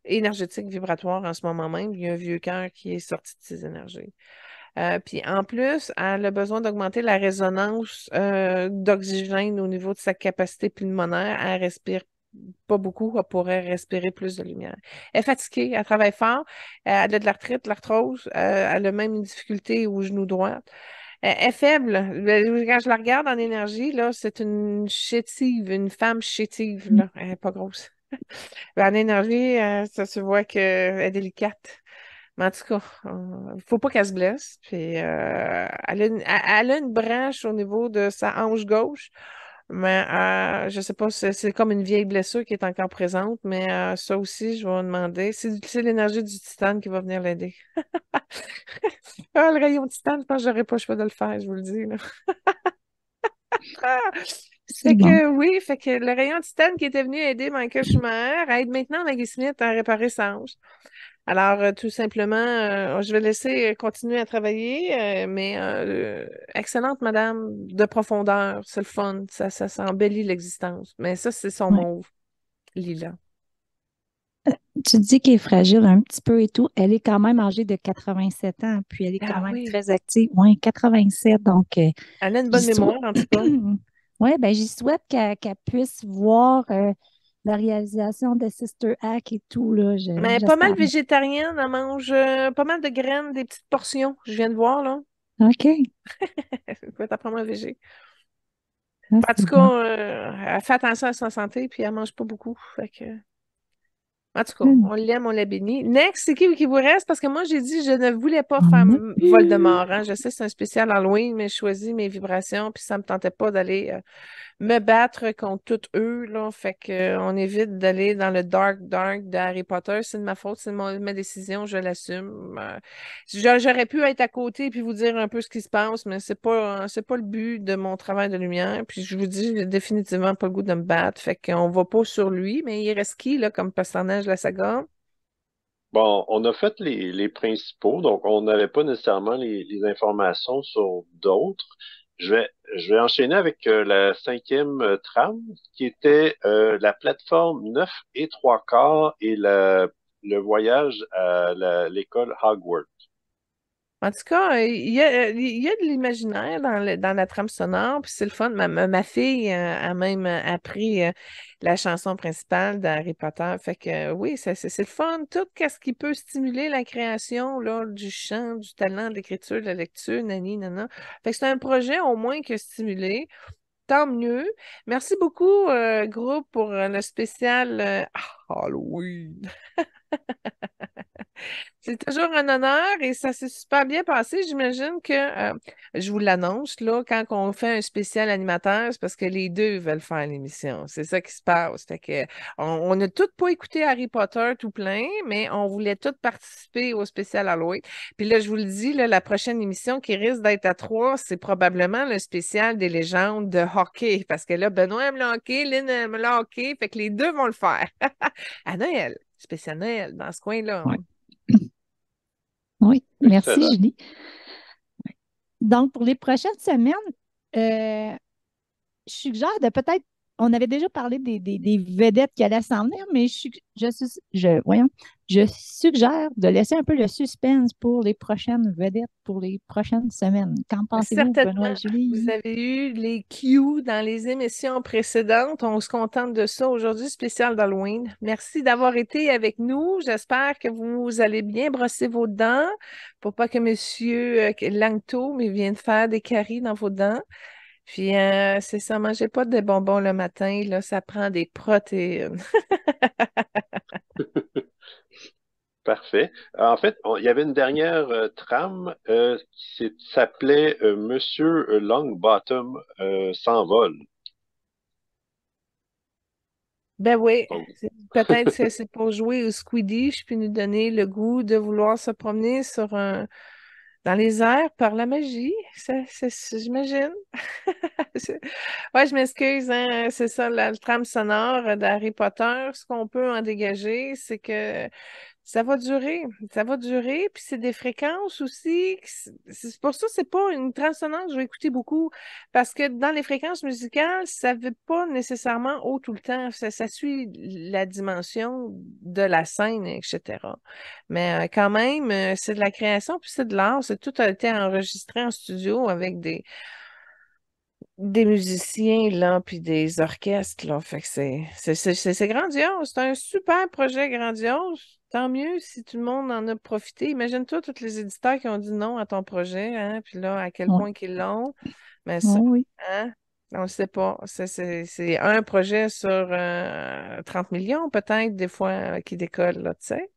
énergétique, vibratoire en ce moment même. Il y a un vieux cœur qui est sorti de ses énergies. Puis en plus, elle a besoin d'augmenter la résonance d'oxygène au niveau de sa capacité pulmonaire. Elle respire pas beaucoup, elle pourrait respirer plus de lumière. Elle est fatiguée, elle travaille fort, elle a de l'arthrite, de l'arthrose, elle a même une difficulté au genou droit. Elle est faible. Quand je la regarde en énergie, là, c'est une chétive, une femme chétive, là. Elle n'est pas grosse. En énergie, ça se voit qu'elle est délicate. Mais en tout cas, faut pas qu'elle se blesse. Puis, elle a une branche au niveau de sa hanche gauche, mais je sais pas, c'est comme une vieille blessure qui est encore présente, mais ça aussi, je vais demander. C'est l'énergie du titane qui va venir l'aider. Ah, le rayon titane, je pense que j'aurais pas le choix de le faire, je vous le dis, là. C'est Fait bon. que oui, fait que le rayon titane qui était venu aider Michael Schumacher aide maintenant Maggie Smith à réparer sa hanche. Alors, tout simplement, je vais laisser continuer à travailler, mais excellente madame de profondeur, c'est le fun, ça embellit l'existence. Mais ça, c'est son Ouais. mauve, Lila. Tu dis qu'elle est fragile un petit peu et tout. Elle est quand même âgée de 87 ans, puis elle est quand Ah même oui, très active. Oui, 87, donc elle a une j'y bonne souhaite. mémoire, en tout cas. Ouais, ben j'y souhaite qu'elle puisse voir la réalisation de Sister Act et tout, là. Mais pas mal J'espère. végétarienne, elle mange pas mal de graines, des petites portions, je viens de voir, là. OK. Écoute, apprendre à végé. Ah, En tout c'est cas, bon. elle fait attention à sa santé, puis elle mange pas beaucoup. Fait que En tout cas, Good. on l'aime, on l'a béni. Next, c'est qui vous reste? Parce que moi, j'ai dit, je ne voulais pas On faire n'a plus. Voldemort. Hein. Je sais, c'est un spécial Halloween, mais je choisis mes vibrations, puis ça me tentait pas d'aller me battre contre toutes eux, là. Fait que, on évite d'aller dans le dark de Harry Potter. C'est de ma faute, c'est ma décision, je l'assume. J'aurais pu être à côté puis vous dire un peu ce qui se passe, mais c'est pas le but de mon travail de lumière. Puis je vous dis, j'ai définitivement pas le goût de me battre. Fait qu'on va pas sur lui, mais il reste qui, là, comme personnage de la saga? Bon, on a fait les principaux, donc on n'avait pas nécessairement les informations sur d'autres. Je vais, je vais enchaîner avec la cinquième trame, qui était la plateforme 9 et 3/4 et le voyage à l'école Hogwarts. En tout cas, il y a de l'imaginaire dans la trame sonore, puis c'est le fun. Ma fille a même appris la chanson principale d'Harry Potter. Fait que oui, c'est le fun. Tout ce qui peut stimuler la création là, du chant, du talent, de l'écriture, de la lecture, nani, nana. Fait que c'est un projet au moins que stimulé. Tant mieux. Merci beaucoup, groupe, pour le spécial Halloween. C'est toujours un honneur et ça s'est super bien passé. J'imagine que je vous l'annonce là, quand on fait un spécial animateur, c'est parce que les deux veulent faire l'émission. C'est ça qui se passe. Fait que on n'a toutes pas écouté Harry Potter tout plein, mais on voulait toutes participer au spécial Halloween. Puis là, je vous le dis, là, la prochaine émission qui risque d'être à trois, c'est probablement le spécial des légendes de hockey. Parce que là, Benoît aime le hockey, Lynn aime le hockey, fait que les deux vont le faire. À Noël, spécial Noël, dans ce coin-là. Oui. Oui, merci Excellent. Julie. Donc, pour les prochaines semaines, euh, je suggère de peut-être, on avait déjà parlé des vedettes qui allaient s'en venir, mais je suggère de laisser un peu le suspense pour les prochaines vedettes, pour les prochaines semaines. Qu'en pensez-vous, Benoît et Certainement, vous Julie? avez eu les cues dans les émissions précédentes. On se contente de ça aujourd'hui, spécial d'Halloween. Merci d'avoir été avec nous. J'espère que vous allez bien brosser vos dents pour pas que Monsieur Langto me vienne faire des caries dans vos dents. Puis, c'est ça, mangez pas de bonbons le matin, là, ça prend des protéines. Parfait. En fait, il y avait une dernière trame qui s'appelait Monsieur Longbottom s'envole. Ben oui, Donc, peut-être que c'est pour jouer au Squiddy, puis nous donner le goût de vouloir se promener dans les airs par la magie. J'imagine. Ouais, je m'excuse, hein, c'est ça, le trame sonore d'Harry Potter. Ce qu'on peut en dégager, c'est que ça va durer, puis c'est des fréquences aussi. C'est pour ça que c'est pas une trame sonore que je vais écouter beaucoup, parce que dans les fréquences musicales, ça ne veut pas nécessairement haut tout le temps. Ça suit la dimension de la scène, etc. Mais quand même, c'est de la création, puis c'est de l'art. Tout a été enregistré en studio avec des musiciens, là, puis des orchestres, là. Fait que c'est grandiose. C'est un super projet grandiose. Tant mieux si tout le monde en a profité. Imagine-toi tous les éditeurs qui ont dit non à ton projet, hein, puis là, à quel Oui, point qu'ils l'ont. Mais ça, oui, hein, on ne sait pas. C'est un projet sur 30 millions, peut-être, des fois, qui décolle, là, tu sais.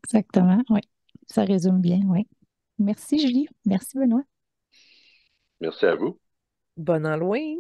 exactement. Oui, ça résume bien. Oui. Merci Julie. Merci Benoît. merci à vous. Bon Halloween!